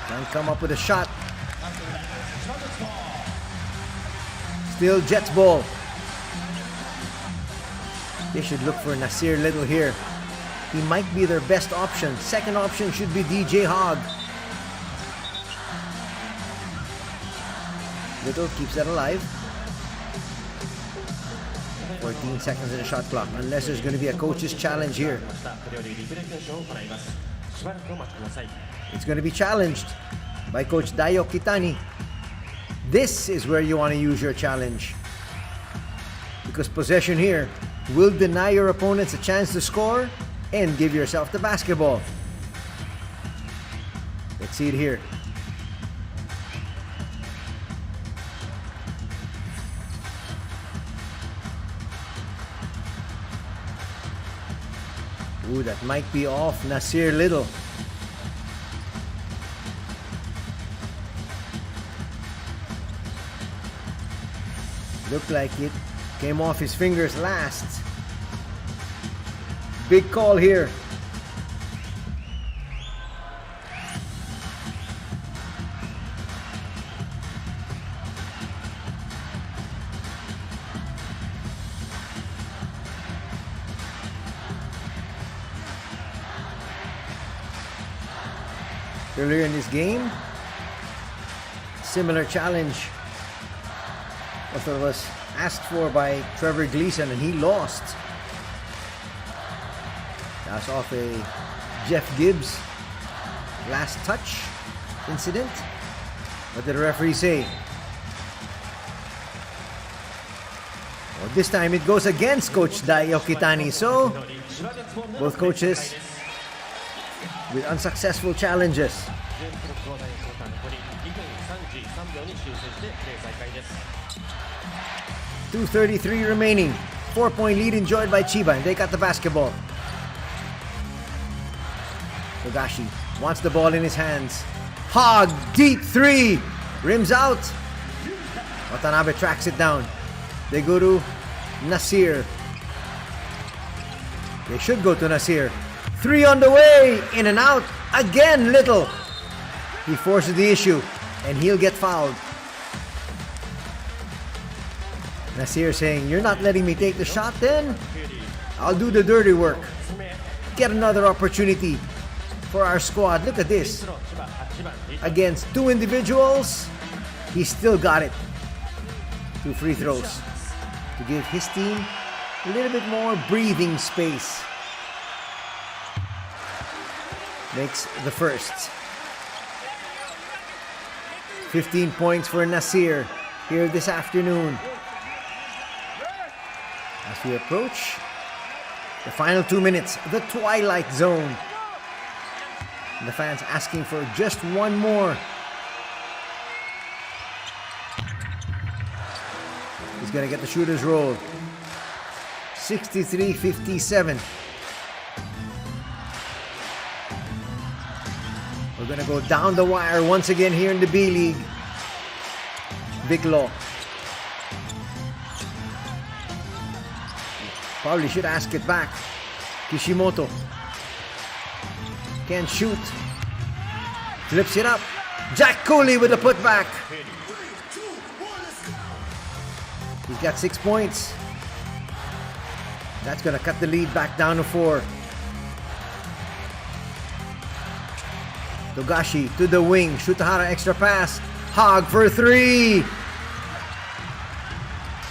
Can't come up with a shot. Still Jets ball. They should look for Nasir Little here. He might be their best option. Second option should be DJ Hogg. Little keeps that alive. 14 seconds in the shot clock. Unless there's going to be a coach's challenge here. It's going to be challenged by Coach Dayo Kitani. This is where you want to use your challenge, because possession here will deny your opponents a chance to score and give yourself the basketball. Let's see it here. Ooh, that might be off Nasir Little. Looked like it came off his fingers last. Big call here. earlier in this game. Similar challenge was asked for by Trevor Gleason, and he lost. That's off a Jeff Gibbs last touch incident. What did the referee say? Well, this time it goes against Coach Daio Kitani. So, both coaches with unsuccessful challenges. 2:33 remaining. 4-point lead enjoyed by Chiba, and they got the basketball. Togashi wants the ball in his hands. Hog, deep three, rims out. Watanabe tracks it down. They go to Nasir. They should go to Nasir. Three on the way, in and out. Again, Little. He forces the issue, and he'll get fouled. Nasir saying, "You're not letting me take the shot then? I'll do the dirty work." Get another opportunity for our squad. Look at this. Against two individuals, he still got it. 2 free throws to give his team a little bit more breathing space. Makes the first. 15 points for Nasir here this afternoon. As we approach the final 2 minutes, the twilight zone. The fans asking for just one more. He's gonna get the shooter's roll. 63-57. We're gonna go down the wire once again here in the B-League. Viclo. Probably should ask it back. Kishimoto. Can't shoot. Flips it up. Jack Cooley with a putback. He's got 6 points. That's gonna cut the lead back down to 4. Togashi to the wing. Shutahara extra pass. Hog for 3.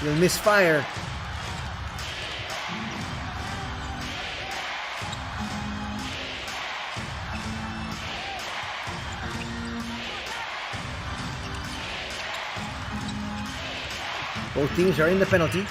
He'll misfire. Both teams are in the penalty.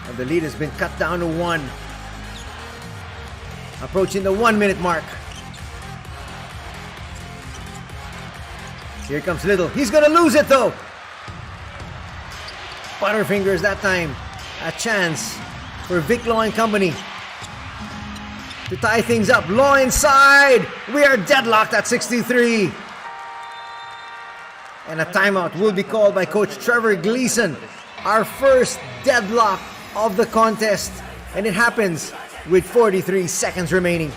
And the lead has been cut down to 1. Approaching the 1-minute mark. Here comes Little. He's gonna lose it though. Butterfingers that time. A chance for Vic Law and company to tie things up. Law inside. We are deadlocked at 63. And a timeout will be called by Coach Trevor Gleason. Our first deadlock of the contest. And it happens with 43 seconds remaining.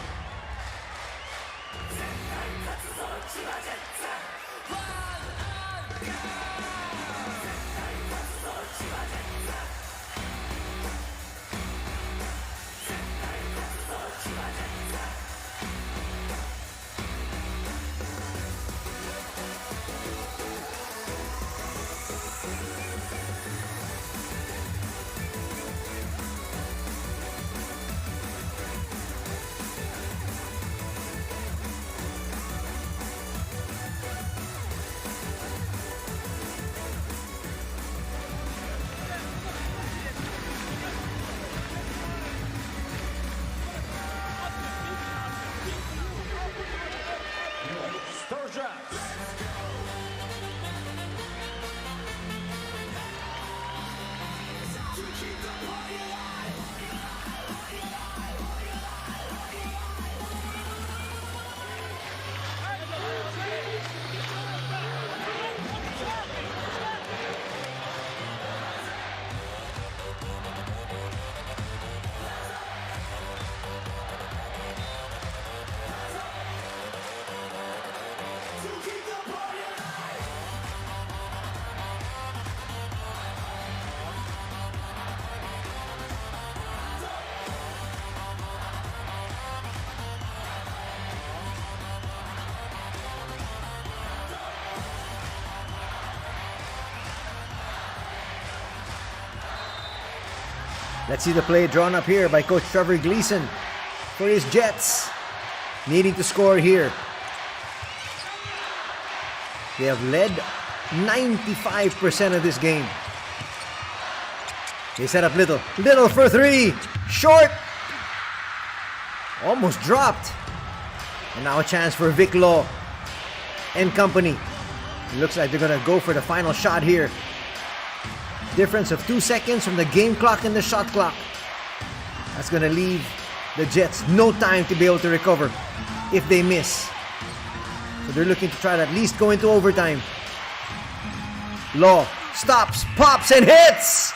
Let's see the play drawn up here by Coach Trevor Gleason for his Jets. Needing to score here. They have led 95% of this game. They set up Little. Little for three. Short. Almost dropped. And now a chance for Vic Law and company. It looks like they're going to go for the final shot here. Difference of 2 seconds from the game clock and the shot clock. That's going to leave the Jets no time to be able to recover if they miss. So they're looking to try to at least go into overtime. Law stops, pops, and hits!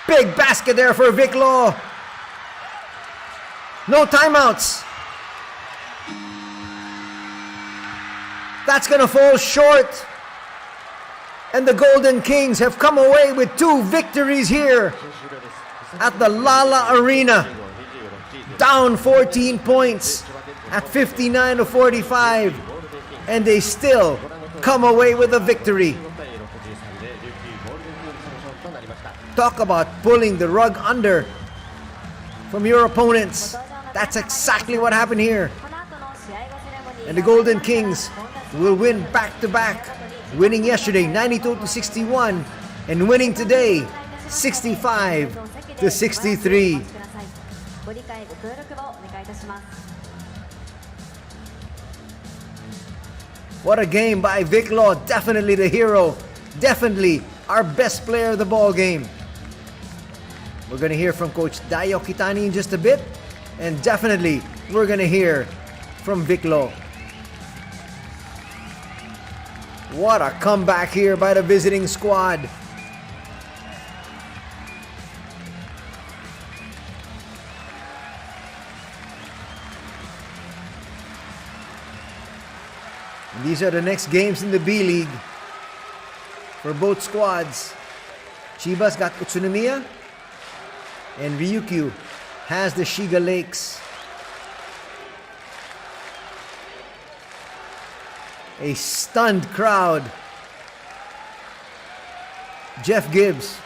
Big basket there for Vic Law. No timeouts. That's going to fall short. And the Golden Kings have come away with 2 victories here at the Lala Arena. Down 14 points at 59-45. And they still come away with a victory. Talk about pulling the rug under from your opponents. That's exactly what happened here. And the Golden Kings will win back-to-back. Winning yesterday 92-61 and winning today 65-63. What a game by Vic Law. Definitely the hero. Definitely our best player of the ball game. We're going to hear from Coach Dayo Kitani in just a bit. And definitely we're going to hear from Vic Law. What a comeback here by the visiting squad. And these are the next games in the B-League for both squads. Chiba's got Utsunomiya, and Ryukyu has the Shiga Lakes. A stunned crowd. Jeff Gibbs,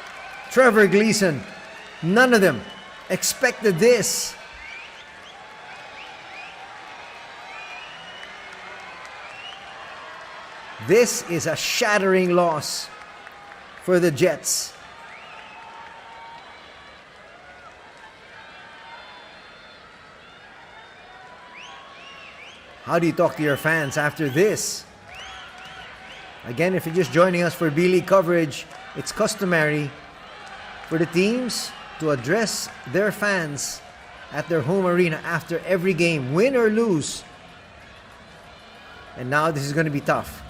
Trevor Gleason, none of them expected this. This is a shattering loss for the Jets. How do you talk to your fans after this? Again, if you're just joining us for B-League coverage, it's customary for the teams to address their fans at their home arena after every game, win or lose. And now this is going to be tough.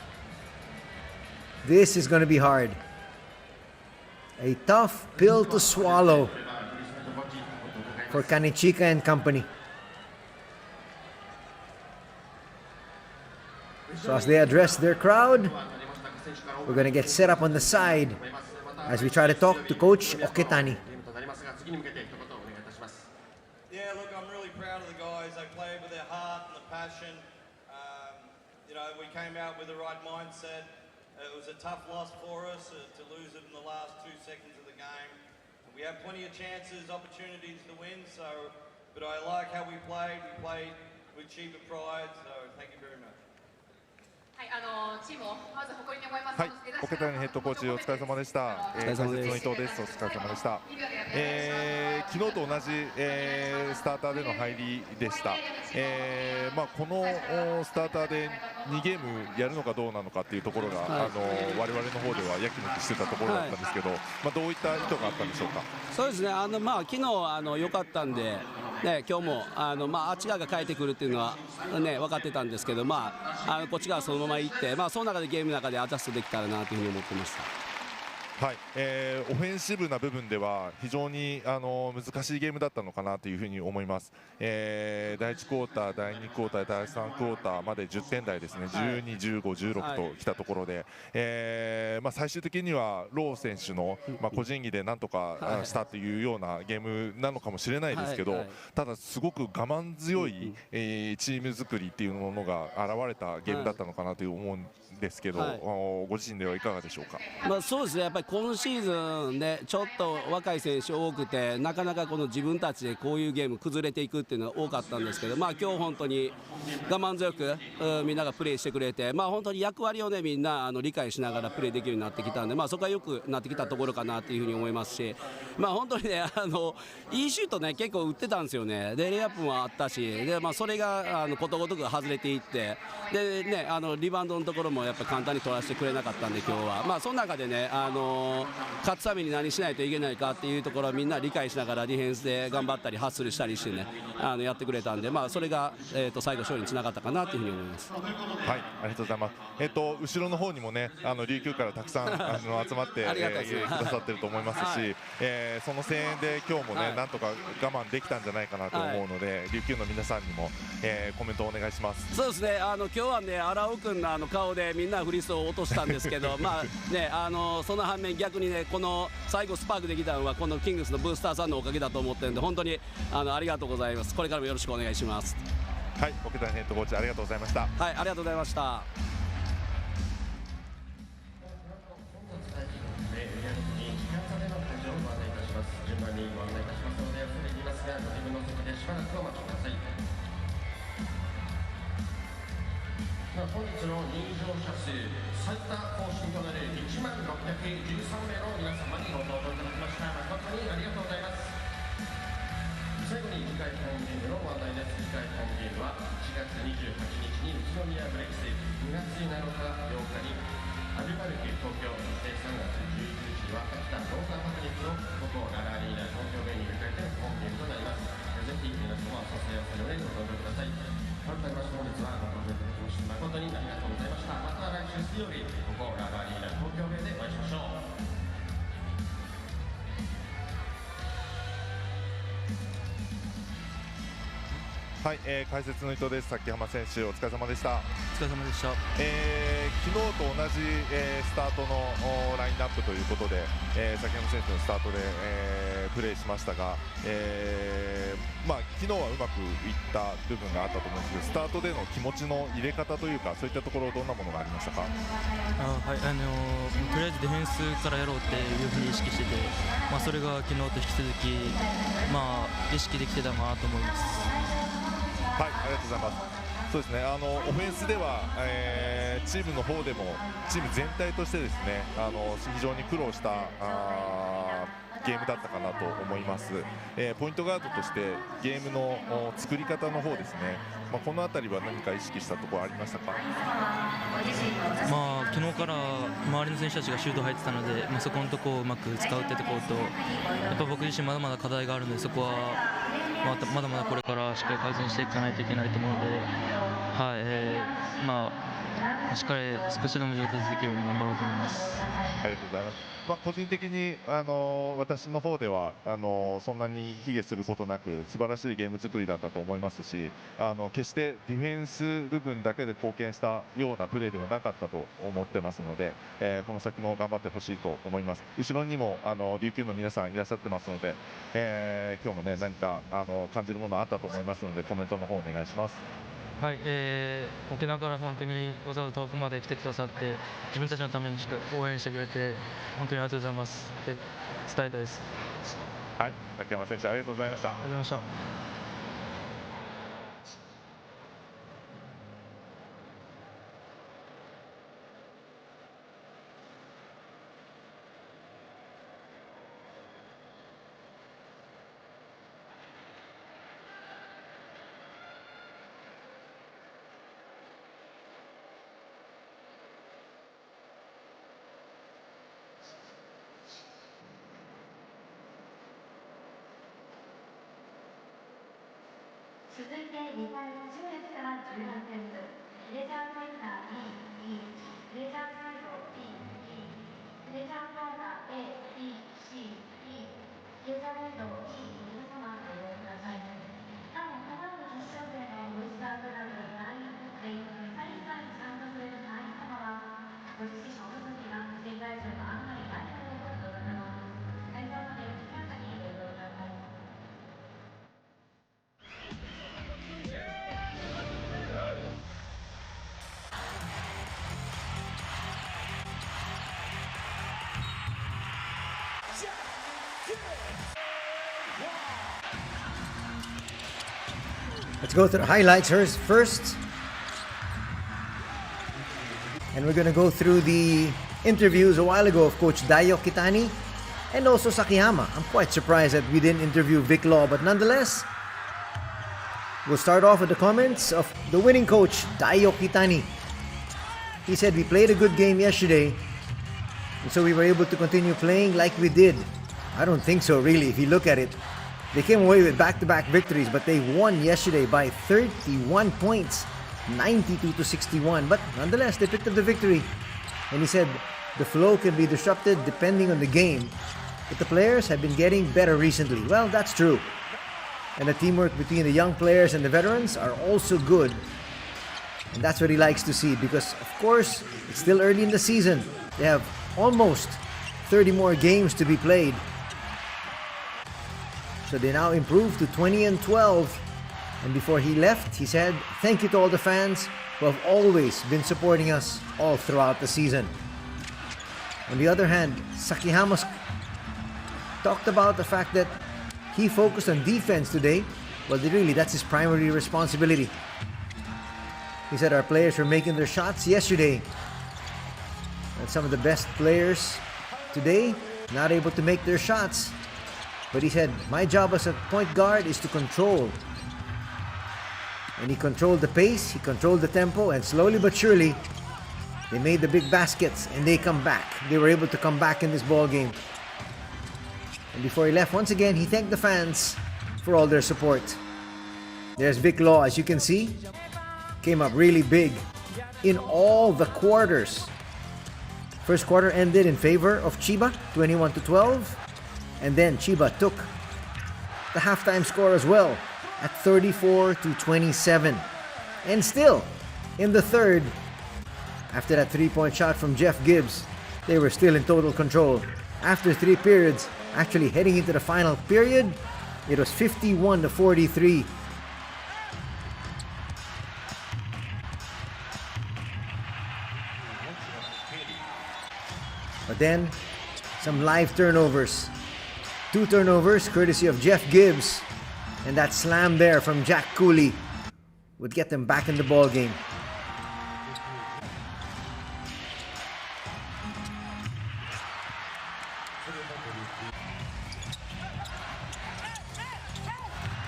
This is going to be hard. A tough pill to swallow for Kanichika and company. So as they address their crowd, we're going to get set up on the side as we try to talk to Coach Oketani. Yeah, look, I'm really proud of the guys. They played with their heart and the passion. We came out with the right mindset. It was a tough loss for us to lose it in the last 2 seconds of the game. We had plenty of chances, opportunities to win, but I like how we played. We played with Chiba pride, so thank you very much. はい、奥谷ヘッドコーチお疲れ様でした。解説の伊藤です。お疲れ様でした。昨日と同じ、スターターでの入りでした。このスターターで2ゲームやるのかどうなのかっていうところが、我々の方ではやきもきしてたところだったんですけど、どういった意図があったんでしょうか。そうですね。昨日良かったんで、ね、今日もあっち側が変えてくるっていうのはね分かってたんですけど、こっち側そのまま行って、その中でゲームの中でアジャストできたらなというふうに思ってました。はい、オフェンシブな部分では非常に難しいゲームだったのかなというふうに思います。第1クォーター、第2クォーター、第3クォーターまで10点台ですね、12、15、16ときたところで、最終的にはロー選手の、個人技でなんとかしたというようなゲームなのかもしれないですけど、ただすごく我慢強い、チーム作りっていうものが現れたゲームだったのかなと思うんですけど、ご自身ではいかがでしょうか。そうですね、やっぱりり今シーズンねちょっと若い選手多くてなかなかこの自分たちでこういうゲーム崩れていくっていうのが多かったんですけど、今日本当に我慢強くみんながプレーしてくれて、本当に役割をねみんな理解しながらプレーできるようになってきたんで、そこはよくなってきたところかなというふうに思いますし、本当にねいいシュートね結構打ってたんですよね。でレイアップもあったしで、それがことごとく外れていってで、ね、リバウンドのところもやっぱ簡単に取らせてくれなかったんで今日は、その中でね、勝つために何しないといけないかっていうところをみんな理解しながらディフェンスで頑張ったりハッスルしたりしてねやってくれたんで、それが、最後勝利につながったかなというふうに思います。はい、ありがとうございます。後ろの方にもね琉球からたくさん集まってくださってると思いますし、その声援で今日もね、なんとか我慢できたんじゃないかなと思うので、琉球の皆さんにも、コメントをお願いします。そうですね、今日はね荒尾君の顔でみんなフリースを落としたんですけどね、その反面逆にねこの最後スパークできたのはこのキングスのブースターさんのおかげだと思ってるんで、本当にありがとうございます。これからもよろしくお願いします。はい、奥谷ヘッドコーチありがとうございました。はい、ありがとうございました。順番にご案内いたしますので恐れ入りますがご自分の席でしばらくお待ちください。本日の入場者数最多更新となる1万613名の皆様にご登場いただきました誠にありがとうございます。最後に次回ホームゲームのご案内です。次回ホームゲームは1月28日に宇都宮ブレックス、2月7日8日にアルバルク東京、そして3月11日には秋田ローザー白日のここララアリーナ東京ベイに迎えてのホームゲームとなります。ぜひ皆様お誘い合わせの上にご登場ください。改めまして本日はご登場いただきまして誠にありがとうございました。また来週水曜日ここララアリーナ東京ベイでお会いしましょう。はい、解説の伊藤です。崎浜選手お疲れ様でした。お疲れ様でした。昨日と同じ、スタートのラインナップということで、崎浜選手のスタートで、プレーしましたが、昨日はうまくいった部分があったと思うんですけど、スタートでの気持ちの入れ方というかそういったところどんなものがありましたか？はい、とりあえずディフェンスからやろうっていうふうに意識してて、それが昨日と引き続き、意識できてたかなと思います。はい、ありがとうございます。そうですね、オフェンスでは、チームの方でもチーム全体としてですね非常に苦労したゲームだったかなと思います。ポイントガードとしてゲームの作り方の方ですね、この辺りは何か意識したところありましたか？昨日から周りの選手たちがシュート入ってたので、そこのところをうまく使うってところと、やっぱ僕自身まだまだ課題があるので、そこはまだまだこれからしっかり改善していかないといけないと思うので、しっかり少しでも上達できるように頑張ろうと思います。ありがとうございます。個人的に私の方ではそんなに卑下することなく素晴らしいゲーム作りだったと思いますし、決してディフェンス部分だけで貢献したようなプレーではなかったと思ってますので、この先も頑張ってほしいと思います。後ろにも琉球の皆さんいらっしゃってますので、今日もね何か感じるものあったと思いますのでコメントの方お願いします。はい、沖縄から本当にわざわざ遠くまで来てくださって自分たちのために応援してくれて本当にありがとうございますって伝えたいです。はい、崎山選手ありがとうございました。ありがとうございました。続いて2回10列から12点ずつレジャーセンター B、レジャーサイド B、レジャーコーナー A、B、C、E、レジャーエンド E の皆様ご利用ください。なお、この後決勝戦のブースターとなる隊員全員再々参加する隊員様はご自身のお手続きが現在中の案内内容をご利用いただけます。会場まで速やかにご利用ください。Let's go through the highlights first. And we're going to go through the interviews a while ago of Coach Dayo Kitani and also Sakihama. I'm quite surprised that we didn't interview Vic Law, but nonetheless, we'll start off with the comments of the winning coach, Dayo Kitani. He said, we played a good game yesterday, and so we were able to continue playing like we did. I don't think so, really, if you look at it. They came away with back-to-back victories, but they won yesterday by 31 points, 92-61. But nonetheless, they picked up the victory. And he said, the flow can be disrupted depending on the game, but the players have been getting better recently. Well, that's true. And the teamwork between the young players and the veterans are also good. And that's what he likes to see because, of course, it's still early in the season. They have almost 30 more games to be played. So they now improved to 20-12. And before he left, he said, thank you to all the fans who have always been supporting us all throughout the season. On the other hand, Sakihama talked about the fact that he focused on defense today. Well, really, that's his primary responsibility. He said our players were making their shots yesterday. And some of the best players today not able to make their shots. But he said, my job as a point guard is to control. And he controlled the pace, he controlled the tempo, and slowly but surely, they made the big baskets and they come back. They were able to come back in this ball game. And before he left, once again, he thanked the fans for all their support. There's Vic Law, as you can see, came up really big in all the quarters. First quarter ended in favor of Chiba, 21-12. And then Chiba took the halftime score as well at 34-27. And still, in the third, after that three-point shot from Jeff Gibbs, they were still in total control. After 3 periods, actually heading into the final period, it was 51-43. But then, some live turnovers. 2 turnovers courtesy of Jeff Gibbs, and that slam there from Jack Cooley would get them back in the ball game.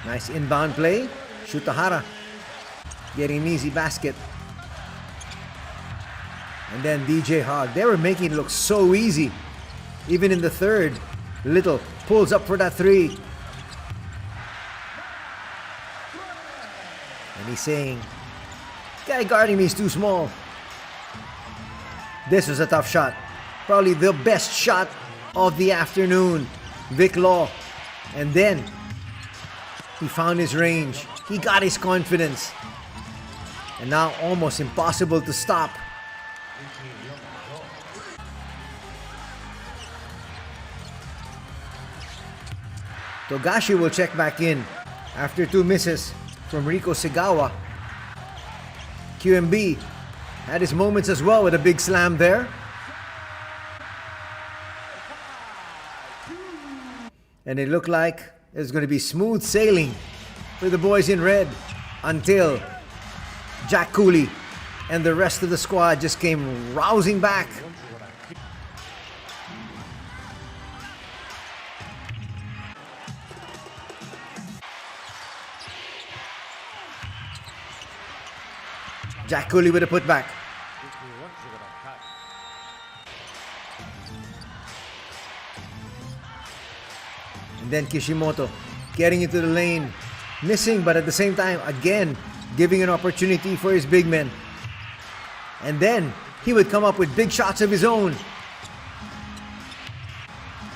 Nice inbound play. Shutahara getting an easy basket. And then DJ Hogg. They were making it look so easy. Even in the third, Little pulls up for that 3. And he's saying, guy guarding me is too small. This was a tough shot. Probably the best shot of the afternoon. Vic Law. And then he found his range. He got his confidence. And now almost impossible to stop. Togashi will check back in after 2 misses from Rico Segawa. QMB had his moments as well with a big slam there. And it looked like it was going to be smooth sailing for the boys in red until Jack Cooley and the rest of the squad just came rousing back. Jack Cooley with a putback. And then Kishimoto getting into the lane, missing, but at the same time, again, giving an opportunity for his big men. And then he would come up with big shots of his own.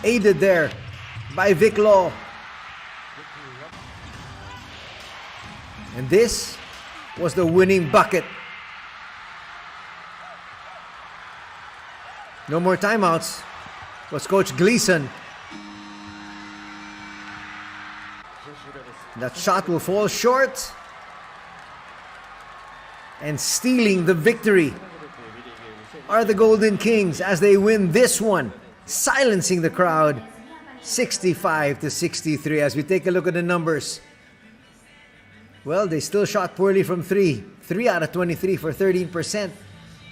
Aided there by Vic Law. And this was the winning bucket. No more timeouts. It was Coach Gleason. That shot will fall short. And stealing the victory are the Golden Kings as they win this one, silencing the crowd 65-63 as we take a look at the numbers. Well, they still shot poorly from 3. 3 out of 23 for 13%.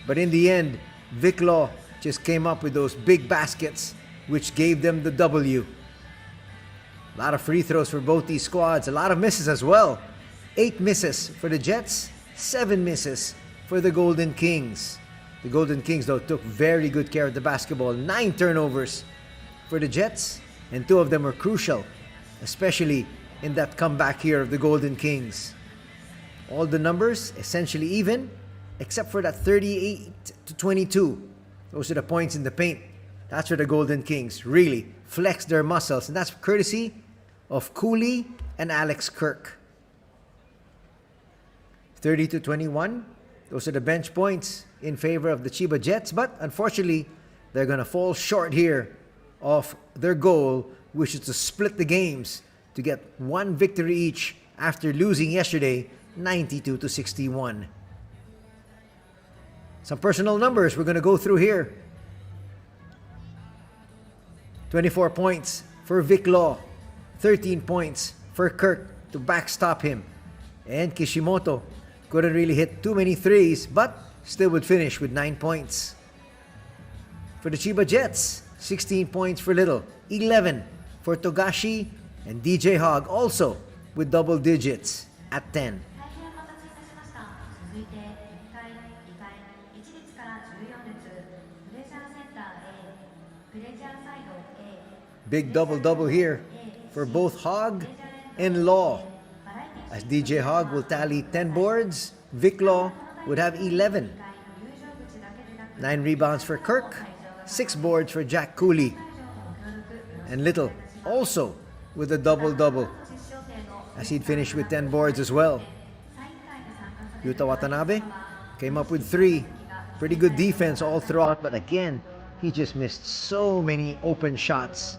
But in the end, Viclaw just came up with those big baskets, which gave them the W. A lot of free throws for both these squads. A lot of misses as well. 8 misses for the Jets, 7 misses for the Golden Kings. The Golden Kings, though, took very good care of the basketball. 9 turnovers for the Jets, and 2 of them were crucial, especially in that comeback here of the Golden Kings. All the numbers essentially even, except for that 38-22. Those are the points in the paint. That's where the Golden Kings really flexed their muscles, and that's courtesy of Cooley and Alex Kirk. 30-21. Those are the bench points in favor of the Chiba Jets, but unfortunately, they're going to fall short here of their goal, which is to split the games to get 1 victory each after losing yesterday 92-61. Some personal numbers we're going to go through here. 24 points for Viclaw, 13 points for Kirk to backstop him. And Kishimoto couldn't really hit too many threes, but still would finish with 9 points. For the Chiba Jets, 16 points for Little, 11 for Togashi, and DJ Hogg also with double digits at 10. Big double-double here for both Hogg and Law, as DJ Hogg will tally 10 boards, Viclaw would have 11. 9 rebounds for Kirk, 6 boards for Jack Cooley. And Little also with a double-double, as he'd finish with 10 boards as well. Yuta Watanabe came up with 3. Pretty good defense all throughout, but again, he just missed so many open shots.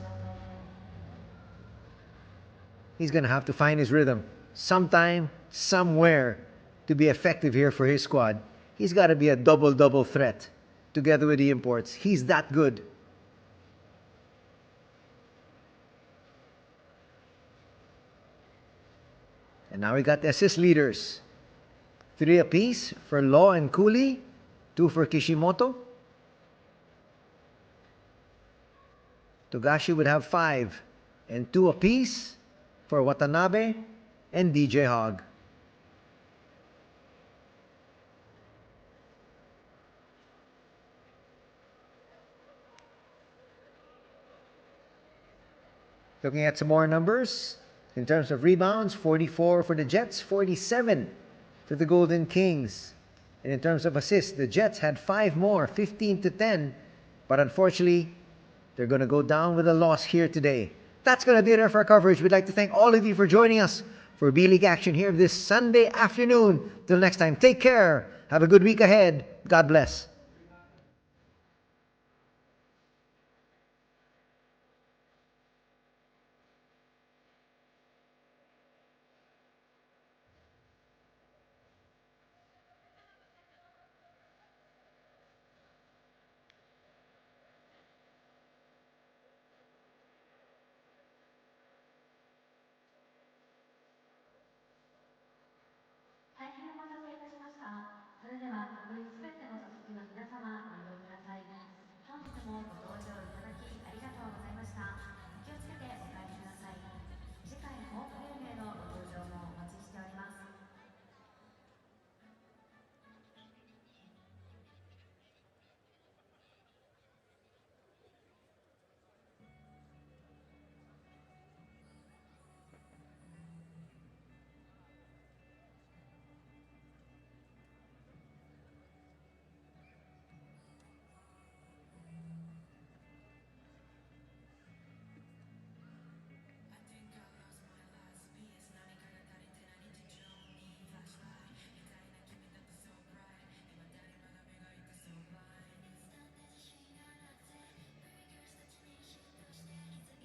He's going to have to find his rhythm sometime, somewhere, to be effective here for his squad. He's got to be a double-double threat together with the imports. He's that good. And now we got the assist leaders. 3 apiece for Law and Cooley, 2 for Kishimoto. Togashi would have 5, and 2 apiece for Watanabe and DJ Hogg. Looking at some more numbers, in terms of rebounds, 44 for the Jets, 47 for the Golden Kings. And in terms of assists, the Jets had 5 more, 15-10, but unfortunately, they're going to go down with a loss here today. That's going to do it for our coverage. We'd like to thank all of you for joining us for B.LEAGUE action here this Sunday afternoon. Till next time, take care. Have a good week ahead. God bless.